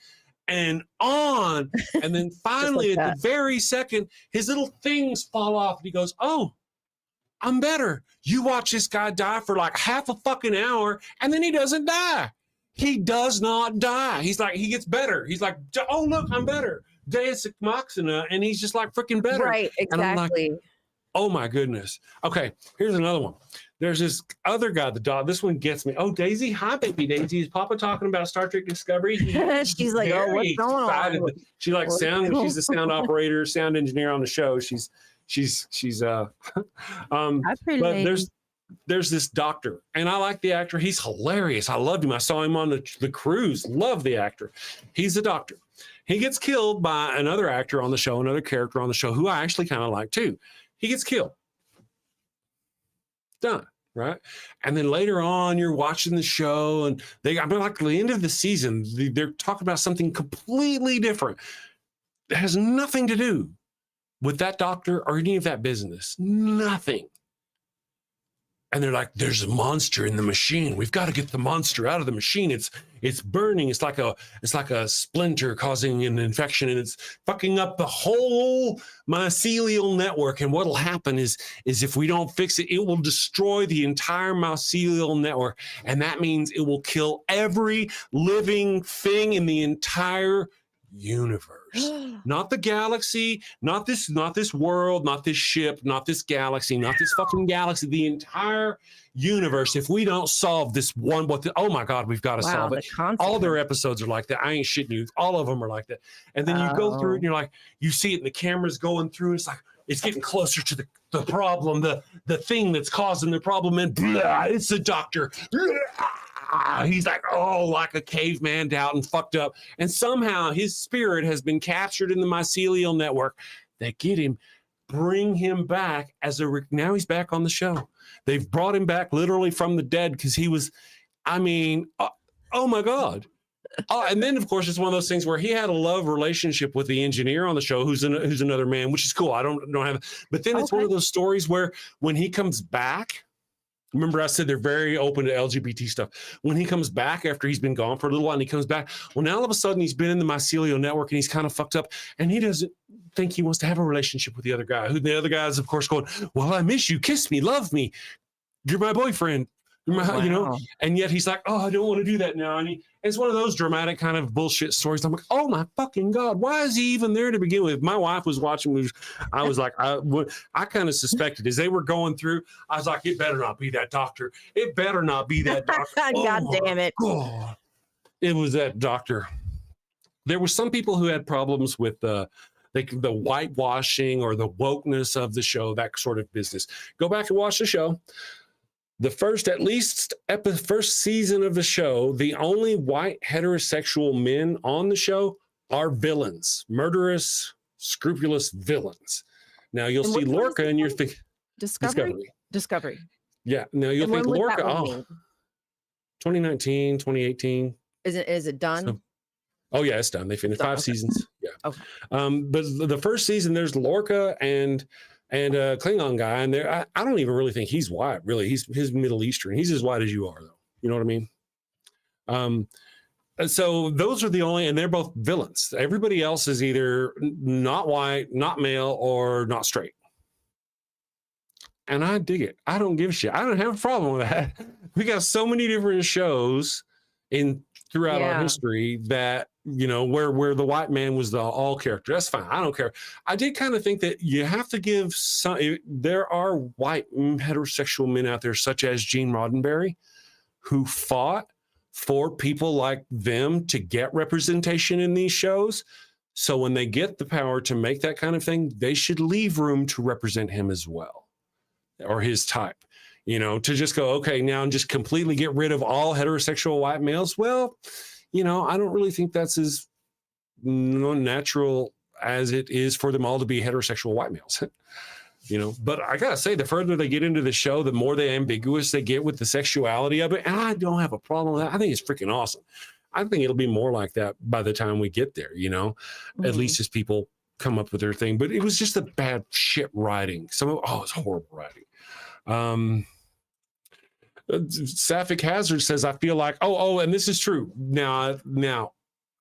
and on. And then finally, at the very second, his little things fall off. And he goes, oh, I'm better. You watch this guy die for like half a fucking hour, and then he doesn't die. He does not die. He's like, he gets better. He's like, oh, look, I'm better. Deus Ex Machina. And he's just like freaking better. Right, exactly. And I'm like, oh my goodness. Okay, here's another one. There's this other guy, the dog. This one gets me. Oh, Daisy. Hi, baby Daisy. Is Papa talking about Star Trek Discovery? She's like, oh, what's going on? She likes sound. She's the sound operator, sound engineer on the show. She's but there's this doctor, and I like the actor. He's hilarious. I loved him. I saw him on the cruise. Love the actor. He's a doctor. He gets killed by another actor on the show, another character on the show who I actually kind of like too. He gets killed. Done. Right. And then later on, you're watching the show, and like the end of the season, they're talking about something completely different. It has nothing to do with that doctor or any of that business. Nothing. And they're like, there's a monster in the machine. We've got to get the monster out of the machine. It's burning. It's like a splinter causing an infection, and it's fucking up the whole mycelial network. And what'll happen is if we don't fix it, it will destroy the entire mycelial network. And that means it will kill every living thing in the entire universe. Not the galaxy, not this world, not this ship, not this galaxy, not this fucking galaxy, the entire universe. If we don't solve this one, oh my God, we've got to solve it. All their episodes are like that. I ain't shitting you. All of them are like that. And then you go through it, and you're like, you see it, and the camera's going through. It's like, it's getting closer to the problem, the thing that's causing the problem, and blah, it's the doctor. Blah. He's like, oh, like a caveman out and fucked up. And somehow his spirit has been captured in the mycelial network. They get him, bring him back now he's back on the show. They've brought him back literally from the dead because he was, oh my God. Oh, and then of course it's one of those things where he had a love relationship with the engineer on the show, who's another man, which is cool. I don't have, but then it's one of those stories where when he comes back, remember I said they're very open to LGBT stuff. When he comes back after he's been gone for a little while, and he comes back, well, now all of a sudden he's been in the mycelial network, and he's kind of fucked up, and he doesn't think he wants to have a relationship with the other guy. Who the other guy is, of course, going, well, I miss you, kiss me, love me, you're my boyfriend. You know, and yet he's like, oh, I don't want to do that now. And it's one of those dramatic kind of bullshit stories. I'm like, oh my fucking God, why is he even there to begin with? My wife was watching. I was like, I kind of suspected as they were going through. I was like, it better not be that doctor. It better not be that doctor. God damn it. God. It was that doctor. There were some people who had problems with the whitewashing or the wokeness of the show, that sort of business. Go back and watch the show. The first season of the show, the only white heterosexual men on the show are villains, murderous, scrupulous villains. Now you'll see Lorca and you're thinking Discovery. Yeah. Now you'll think Lorca. 2019, 2018. Is it done? So, yeah, it's done. They finished 5 seasons. Yeah. Okay. But the first season, there's Lorca and a Klingon guy, and there I don't even really think he's white. Really, he's Middle Eastern. He's as white as you are, though. You know what I mean? So those are the only, and they're both villains. Everybody else is either not white, not male, or not straight. and I dig it. I don't give a shit. I don't have a problem with that. We got so many different shows throughout our history that, you know, where the white man was the all character. That's fine. I don't care. I did kind of think that you have to give there are white heterosexual men out there, such as Gene Roddenberry, who fought for people like them to get representation in these shows. So when they get the power to make that kind of thing, they should leave room to represent him as well, or his type. You know, to just go, okay, now and just completely get rid of all heterosexual white males. Well, you know, I don't really think that's as natural as it is for them all to be heterosexual white males. You know, but I gotta say, the further they get into the show, the more ambiguous they get with the sexuality of it. And I don't have a problem with that. I think it's freaking awesome. I think it'll be more like that by the time we get there, you know, at least as people come up with their thing. But it was just a bad shit writing. It's horrible writing. Sapphic Hazard says, I feel like, and this is true. Now,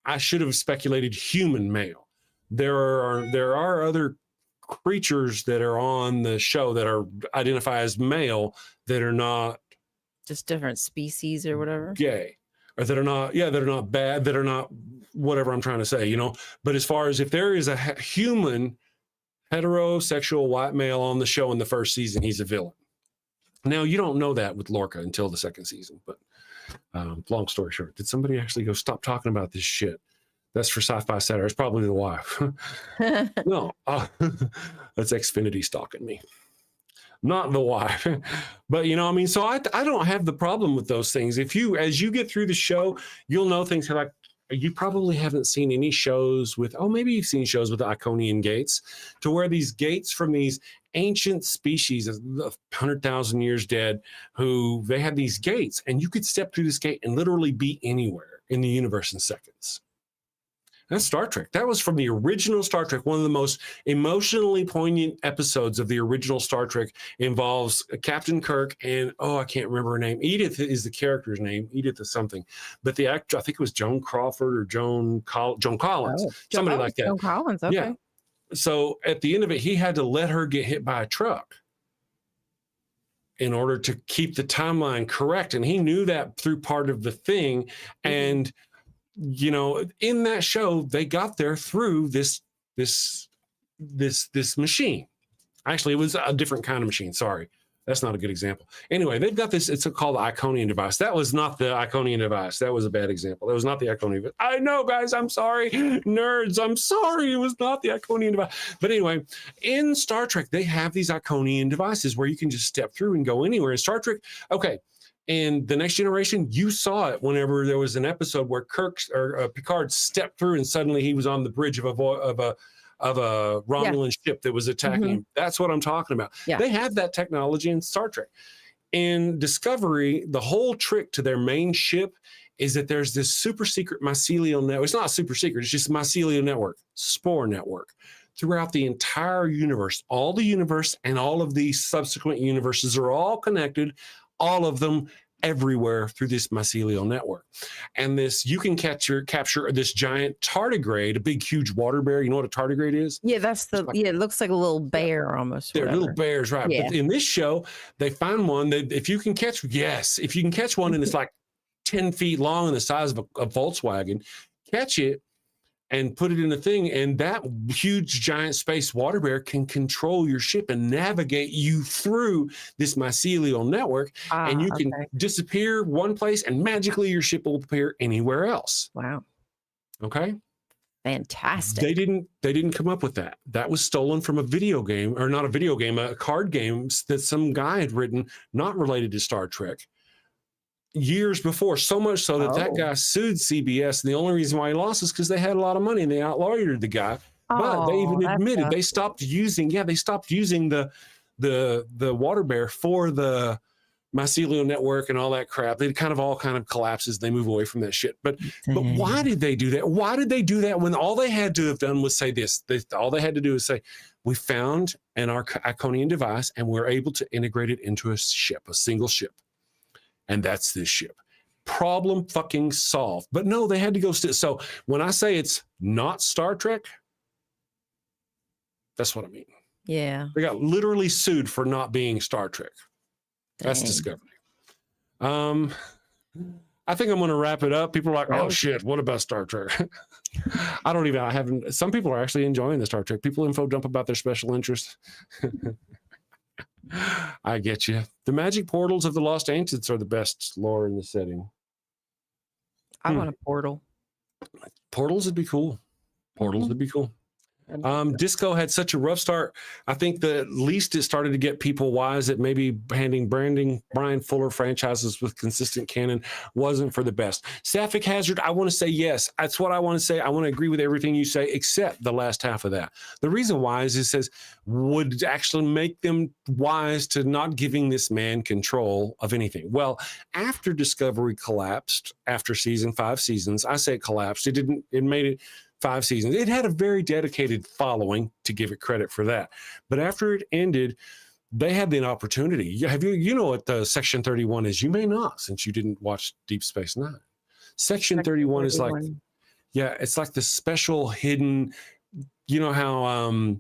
I should have speculated human male. There are other creatures that are on the show that are identified as male that are not just different species or whatever, gay, or that are not bad, that are not whatever I'm trying to say, you know. But as far as if there is a human heterosexual white male on the show in the first season, he's a villain. Now, you don't know that with Lorca until the second season, but long story short, did somebody actually go stop talking about this shit? That's for Sci-Fi Saturday. It's probably the wife. No, that's Xfinity stalking me. Not the wife. But, you know, I mean, so I don't have the problem with those things. As you get through the show, you'll know things like, you probably haven't seen any shows with, maybe you've seen shows with the Iconian gates, to where these gates from these ancient species, 100,000 years dead, who they had these gates, and you could step through this gate and literally be anywhere in the universe in seconds. That's Star Trek. That was from the original Star Trek. One of the most emotionally poignant episodes of the original Star Trek involves Captain Kirk and, I can't remember her name. Edith is the character's name. Edith is something. But the actor, I think it was Joan Crawford or Joan Collins, somebody like that. Joan Collins, okay. Yeah. So at the end of it, he had to let her get hit by a truck in order to keep the timeline correct. And he knew that through part of the thing. Mm-hmm. And you know, in that show, they got there through this machine. Actually, it was a different kind of machine. Sorry, that's not a good example. Anyway, they've got this. It's called the Iconian device. That was not the Iconian device. That was a bad example. That was not the Iconian device. I know, guys. I'm sorry, nerds. I'm sorry. It was not the Iconian device. But anyway, in Star Trek, they have these Iconian devices where you can just step through and go anywhere. In Star Trek, okay. In The Next Generation, you saw it whenever there was an episode where Picard stepped through and suddenly he was on the bridge of a Romulan ship that was attacking him. That's what I'm talking about. Yeah. They have that technology in Star Trek. In Discovery, the whole trick to their main ship is that there's this super secret mycelial network. It's not super secret. It's just a mycelial network, spore network, throughout the entire universe. All the universe and all of these subsequent universes are all connected, all of them everywhere through this mycelial network. And this, you can capture this giant tardigrade, a big, huge water bear. You know what a tardigrade is? Yeah, that's it looks like a little bear almost. They're little bears, right? Yeah. But in this show, they find one that if you can catch one and it's like 10 feet long and the size of a Volkswagen, catch it and put it in a thing, and that huge giant space water bear can control your ship and navigate you through this mycelial network, and you can disappear one place and magically your ship will appear anywhere else. Wow. Okay. Fantastic. They didn't come up with that. That was stolen from a video game, or not a video game, a card game that some guy had written, not related to Star Trek, years before, so much so that that guy sued CBS, and the only reason why he lost is because they had a lot of money and they outlawyered the guy. But they even admitted they stopped using the water bear for the mycelial network and all that crap. They all collapses. They move away from that shit. But why did they do that? Why did they do that when all they had to have done was say this? All they had to do is say, we found an Iconian device and we're able to integrate it into a single ship. And that's this ship. Problem fucking solved. But no, they had to go. So when I say it's not Star Trek, that's what I mean. Yeah. They got literally sued for not being Star Trek. That's Dang. Discovery. I think I'm going to wrap it up. People are like, oh shit, what about Star Trek? I haven't, some people are actually enjoying the Star Trek. People info dump about their special interest. I get you. The magic portals of the Lost Ancients are the best lore in the setting. I want a portal. Portals would be cool. Portals would be cool. Disco had such a rough start. I think the at least it started to get people wise that maybe branding Brian Fuller franchises with consistent canon wasn't for the best. Sapphic Hazard, I want to say yes. That's what I want to say. I want to agree with everything you say, except the last half of that. The reason why is it says would actually make them wise to not giving this man control of anything. Well, after Discovery collapsed, after 5 seasons, I say it collapsed. It made it 5 seasons. It had a very dedicated following, to give it credit for that. But after it ended, they had the opportunity. You know what the Section 31 is? You may not, since you didn't watch Deep Space Nine. Section 31 is like, yeah, it's like the special hidden, you know how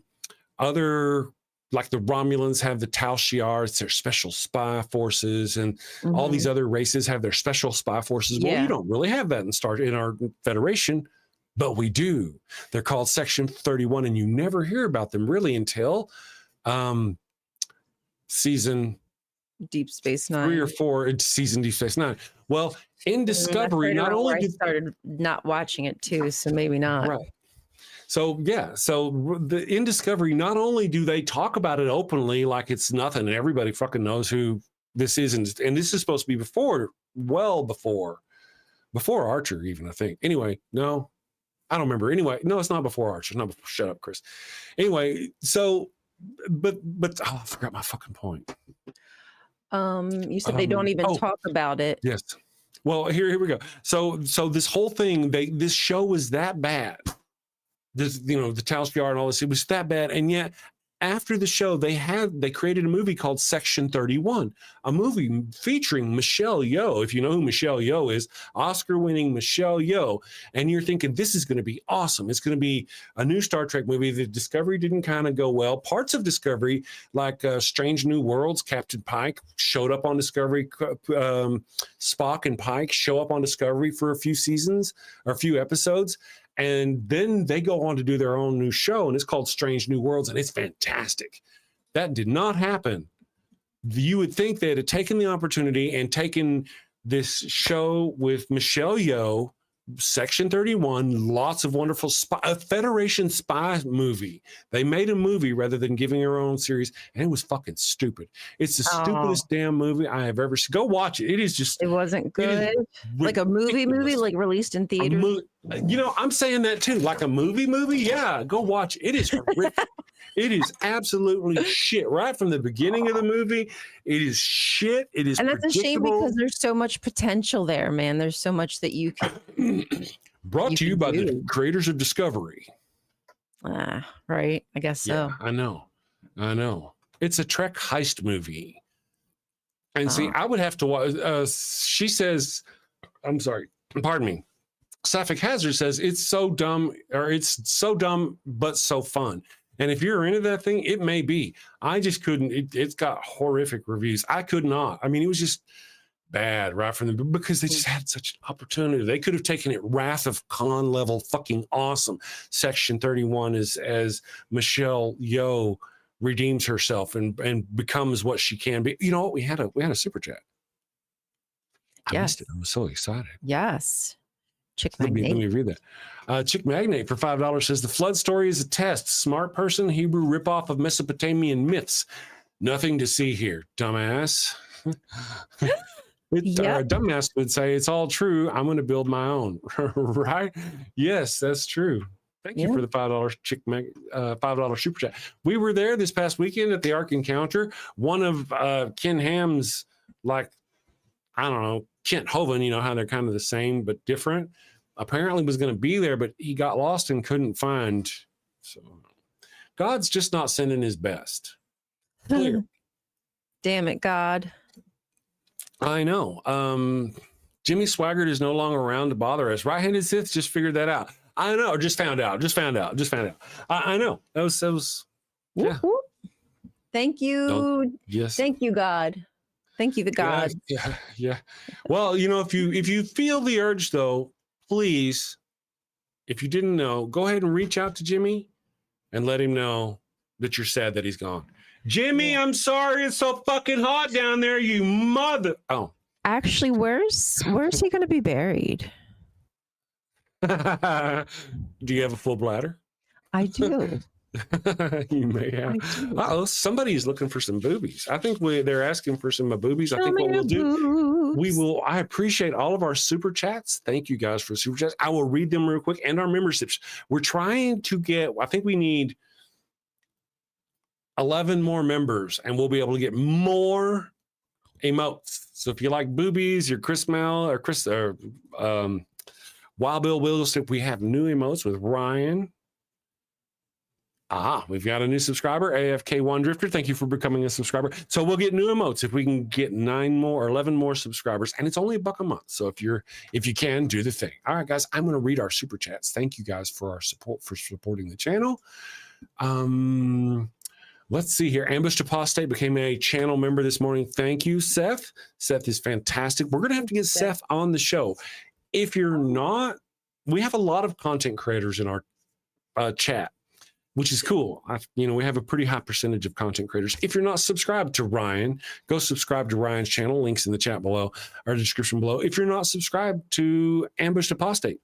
other, like the Romulans have the Tal Shiar, it's their special spy forces, and all these other races have their special spy forces. Well, you don't really have that in our Federation. But we do. They're called Section 31, and you never hear about them really until season Deep Space Nine, 3 or 4. Season Deep Space Nine. Well, in Discovery, not only did I started not watching it too, so maybe not. Right. So yeah, in Discovery, not only do they talk about it openly like it's nothing, and everybody fucking knows who this is, and this is supposed to be well before Archer, even, I think. Anyway, no. I don't remember. Anyway, no, it's not before Archer. It's not before. Shut up, Chris. Anyway, so, but I forgot my fucking point. You said they don't even talk about it. Yes. Well, here we go. So this whole thing, this show was that bad. This, the Tal Shiar and all this, it was that bad, and yet after the show, they created a movie called Section 31, a movie featuring Michelle Yeoh. If you know who Michelle Yeoh is, Oscar-winning Michelle Yeoh. And you're thinking, this is going to be awesome. It's going to be a new Star Trek movie. The Discovery didn't kind of go well. Parts of Discovery, like Strange New Worlds, Captain Pike showed up on Discovery. Spock and Pike show up on Discovery for a few seasons or a few episodes. And then they go on to do their own new show, and it's called Strange New Worlds, and it's fantastic. That did not happen. You would think they had taken the opportunity and taken this show with Michelle Yeoh, Section 31, lots of wonderful a Federation spy movie. They made a movie rather than giving her own series, and it was fucking stupid. It's the stupidest damn movie I have ever seen. Go watch it. It is just. It wasn't good. Like a movie, like released in theaters. I'm saying that too. Like a movie. Yeah, go watch it. It is horrific. It is absolutely shit. Right from the beginning of the movie, it is shit. It is, and that's a shame because there's so much potential there, man. There's so much that you can. Brought to you by the creators of Discovery. Right. I guess so. Yeah, I know. It's a Trek heist movie. And see, I would have to watch. She says, I'm sorry. Pardon me. Sapphic Hazard says it's so dumb, but so fun. And if you're into that thing, it may be. I just couldn't. It's got horrific reviews. I could not. I mean, it was just bad right from the, because they just had such an opportunity. They could have taken it Wrath of Khan level fucking awesome. Section 31 is as Michelle Yeoh redeems herself and becomes what she can be. You know what? We had a super chat. I missed it. I was so excited. Yes. Chick Magnate. Let me read that. Chick Magnate for $5 says the flood story is a test. Smart person, Hebrew ripoff of Mesopotamian myths. Nothing to see here, dumbass. Dumbass would say it's all true. I'm going to build my own. Right? Yes, that's true. Thank you for the $5 $5 super chat. We were there this past weekend at the Ark Encounter. One of Ken Ham's, like, I don't know, Kent Hovind, you know how they're kind of the same but different, apparently was going to be there, but he got lost and couldn't find. So God's just not sending his best. Clear. Damn it, God. I know. Jimmy Swaggart is no longer around to bother us. Right-handed Sith just figured that out. I know. Just found out. I know. That was yeah. Thank you. Yes. Thank you, God. Thank you, the God. Yeah. Well, if you feel the urge, though, please, if you didn't know, go ahead and reach out to Jimmy and let him know that you're sad that he's gone. Jimmy, I'm sorry it's so fucking hot down there, you mother. Oh. Actually, where's he going to be buried? Do you have a full bladder? I do. You may have. Somebody's looking for some boobies. I think they're asking for some boobies. I think what we'll do, I appreciate all of our super chats. Thank you guys for super chats. I will read them real quick, and our memberships. We're trying to get, I think we need 11 more members, and we'll be able to get more emotes. So if you like boobies, your Chris Mel or Chris or Wild Bill Wilson, we have new emotes with Ryan. We've got a new subscriber, AFK1 Drifter. Thank you for becoming a subscriber. So we'll get new emotes if we can get 9 more or 11 more subscribers, and it's only $1 a month. So if you can, do the thing. All right, guys, I'm going to read our super chats. Thank you guys for our support, for supporting the channel. Let's see here. Ambushed Apostate became a channel member this morning. Thank you, Seth. Seth is fantastic. We're going to have to get Seth on the show. If you're not, we have a lot of content creators in our chat, which is cool. We have a pretty high percentage of content creators. If you're not subscribed to Ryan, go subscribe to Ryan's channel. Links in the chat below or description below. If you're not subscribed to Ambushed Apostate,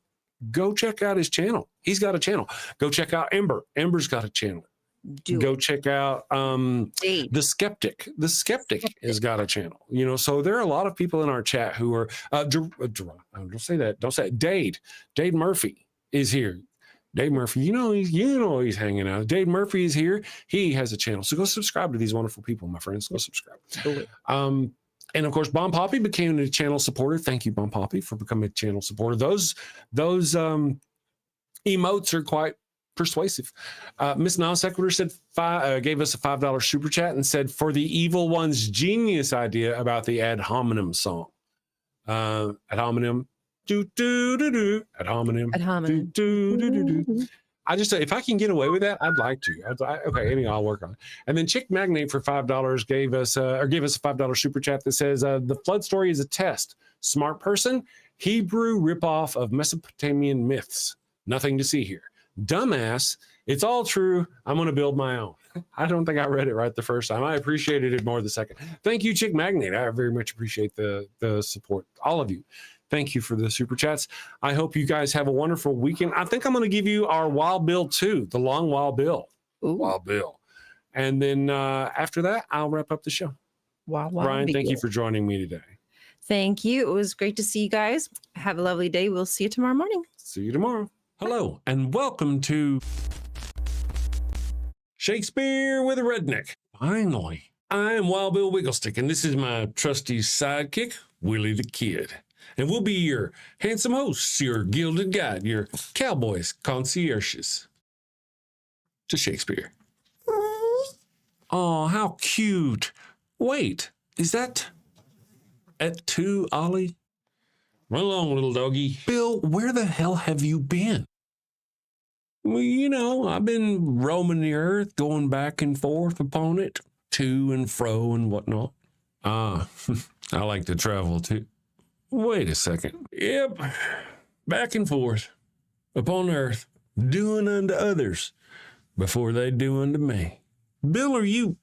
go check out his channel. He's got a channel. Go check out Ember. Ember's got a channel. Go check out The Skeptic. The Skeptic has got a channel. So there are a lot of people in our chat who are don't say that. Don't say it. Dade Murphy is here. Dave Murphy, he's hanging out. Dave Murphy is here. He has a channel. So go subscribe to these wonderful people, my friends. Go subscribe. And of course, Bomb Poppy became a channel supporter. Thank you, Bomb Poppy, for becoming a channel supporter. Those emotes are quite persuasive. Miss Non Sequitur said gave us a $5 super chat and said, for the evil one's genius idea about the ad hominem song. Ad hominem. Do do do do ad hominem. Ad hominem. Do do do do do. I just say if I can get away with that, I'd like to. Okay, anyway, I'll work on it. And then Chick Magnate for $5 gave us a $5 super chat that says the flood story is a test. Smart person, Hebrew ripoff of Mesopotamian myths. Nothing to see here. Dumbass, it's all true. I'm going to build my own. I don't think I read it right the first time. I appreciated it more the second. Thank you, Chick Magnate. I very much appreciate the support. All of you. Thank you for the super chats. I hope you guys have a wonderful weekend. I think I'm going to give you our Wild Bill 2, the long Wild Bill. Ooh. Wild Bill. And then after that, I'll wrap up the show. Wild Brian, thank you for joining me today. Thank you. It was great to see you guys. Have a lovely day. We'll see you tomorrow morning. See you tomorrow. Hello, and welcome to Shakespeare with a Redneck. Finally, I'm Wild Bill Wigglestick, and this is my trusty sidekick, Willie the Kid. And we'll be your handsome hosts, your gilded guide, your cowboys, concierges to Shakespeare. Oh, how cute. Wait, is that at 2, Ollie? Run along, little doggy. Bill, where the hell have you been? Well, I've been roaming the earth, going back and forth upon it, to and fro and whatnot. I like to travel too. Wait a second. Yep, back and forth upon earth, doing unto others before they do unto me. Bill, are you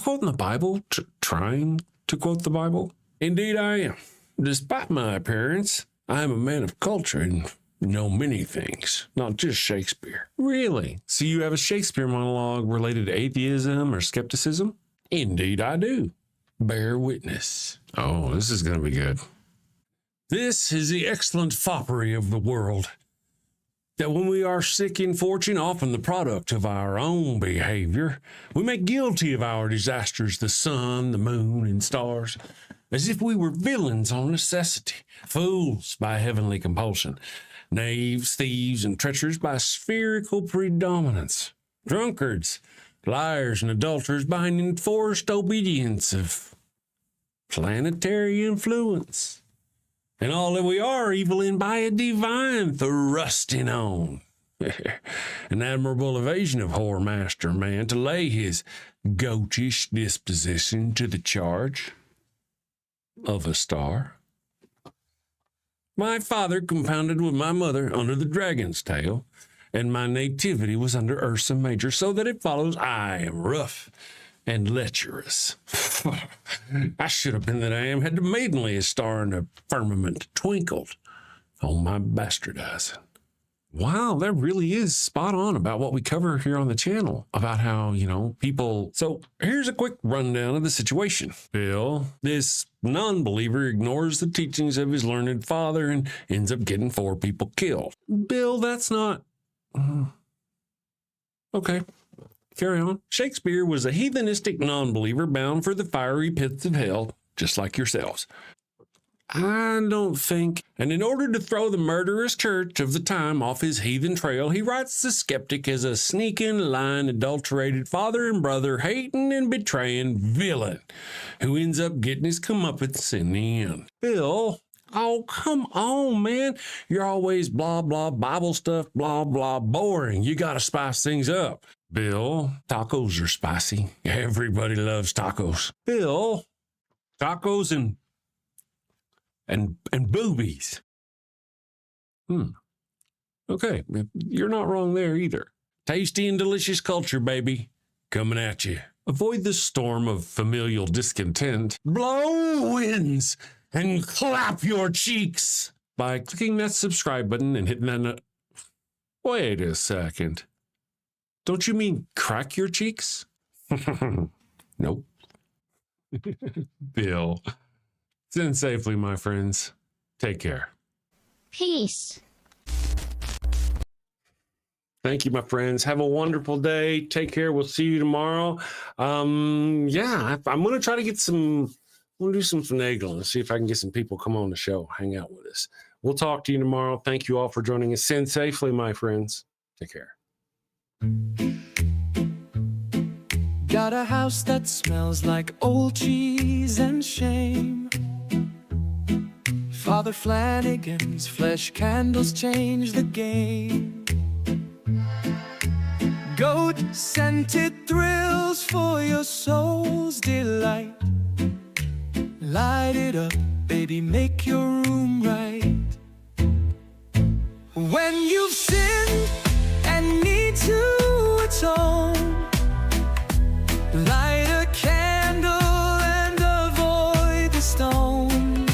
quoting the Bible? Trying to quote the Bible? Indeed I am. Despite my appearance, I am a man of culture and know many things, not just Shakespeare. Really? So you have a Shakespeare monologue related to atheism or skepticism? Indeed I do. Bear witness. Oh, this is going to be good. This is the excellent foppery of the world, that when we are sick in fortune, often the product of our own behavior, we make guilty of our disasters the sun, the moon, and stars, as if we were villains on necessity, fools by heavenly compulsion, knaves, thieves, and treacherous by spherical predominance, drunkards, liars, and adulterers by an enforced obedience of planetary influence. And all that we are evil in by a divine thrusting on. An admirable evasion of Whoremaster Man to lay his goatish disposition to the charge of a star. My father compounded with my mother under the dragon's tail, and my nativity was under Ursa Major, so that it follows I am rough and lecherous. I should have been that I am had the maidenliest star in the firmament twinkled on my bastardizing. Wow, that really is spot on about what we cover here on the channel, about how, people. So here's a quick rundown of the situation. Bill, this non-believer, ignores the teachings of his learned father and ends up getting 4 people killed. Bill, that's not... Okay, carry on. Shakespeare was a heathenistic non-believer bound for the fiery pits of hell, just like yourselves. I don't think. And in order to throw the murderous church of the time off his heathen trail, he writes the skeptic as a sneaking, lying, adulterated father and brother, hating and betraying villain who ends up getting his comeuppance in the end. Bill, oh, come on, man. You're always blah, blah, Bible stuff, blah, blah, boring. You got to spice things up. Bill, tacos are spicy. Everybody loves tacos. Bill, tacos and boobies. Okay, you're not wrong there either. Tasty and delicious culture, baby, coming at you. Avoid the storm of familial discontent. Blow winds and clap your cheeks by clicking that subscribe button and hitting that. Wait a second. Don't you mean crack your cheeks? Nope. Bill. Send safely, my friends. Take care. Peace. Thank you, my friends. Have a wonderful day. Take care. We'll see you tomorrow. I'm going to try to get I'm going to do some finagling and see if I can get some people come on the show, hang out with us. We'll talk to you tomorrow. Thank you all for joining us. Send safely, my friends. Take care. Got a house that smells like old cheese and shame. Father Flanagan's flesh candles change the game. Goat-scented thrills for your soul's delight. Light it up, baby, make your room right. When you've sinned and need to atone, light a candle and avoid the stone.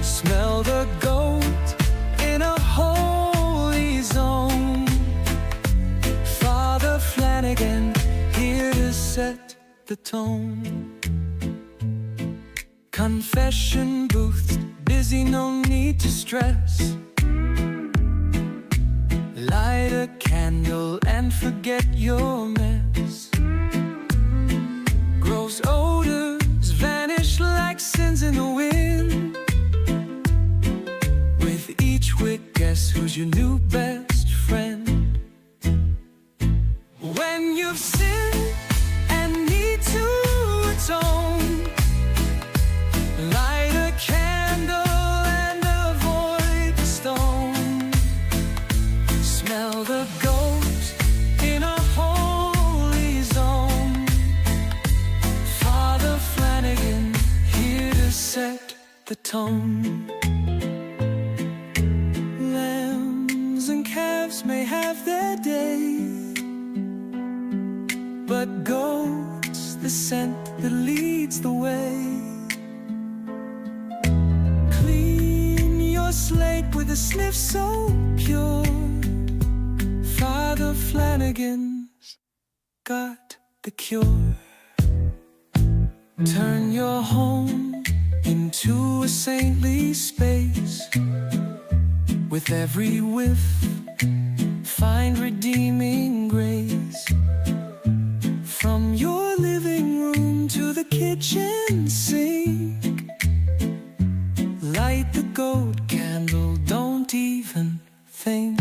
Smell the goat in a holy zone. Father Flanagan, here to set the tone. Confession booths, busy, no need to stress. Light a candle and forget your mess. Gross odors vanish like sins in the wind. With each wick, guess who's your new best friend? When you've sinned and need to atone, light a candle and avoid the stone. Smell the goat in a holy zone. Father Flanagan, here to set the tone. Lambs and calves may have their day, but goat's the scent that leads the way. Clean your slate with a sniff so pure. Father Flanagan's got the cure. Turn your home into a saintly space. With every whiff, find redeeming grace. From your living room to the kitchen sink, light the goat candle, don't even think.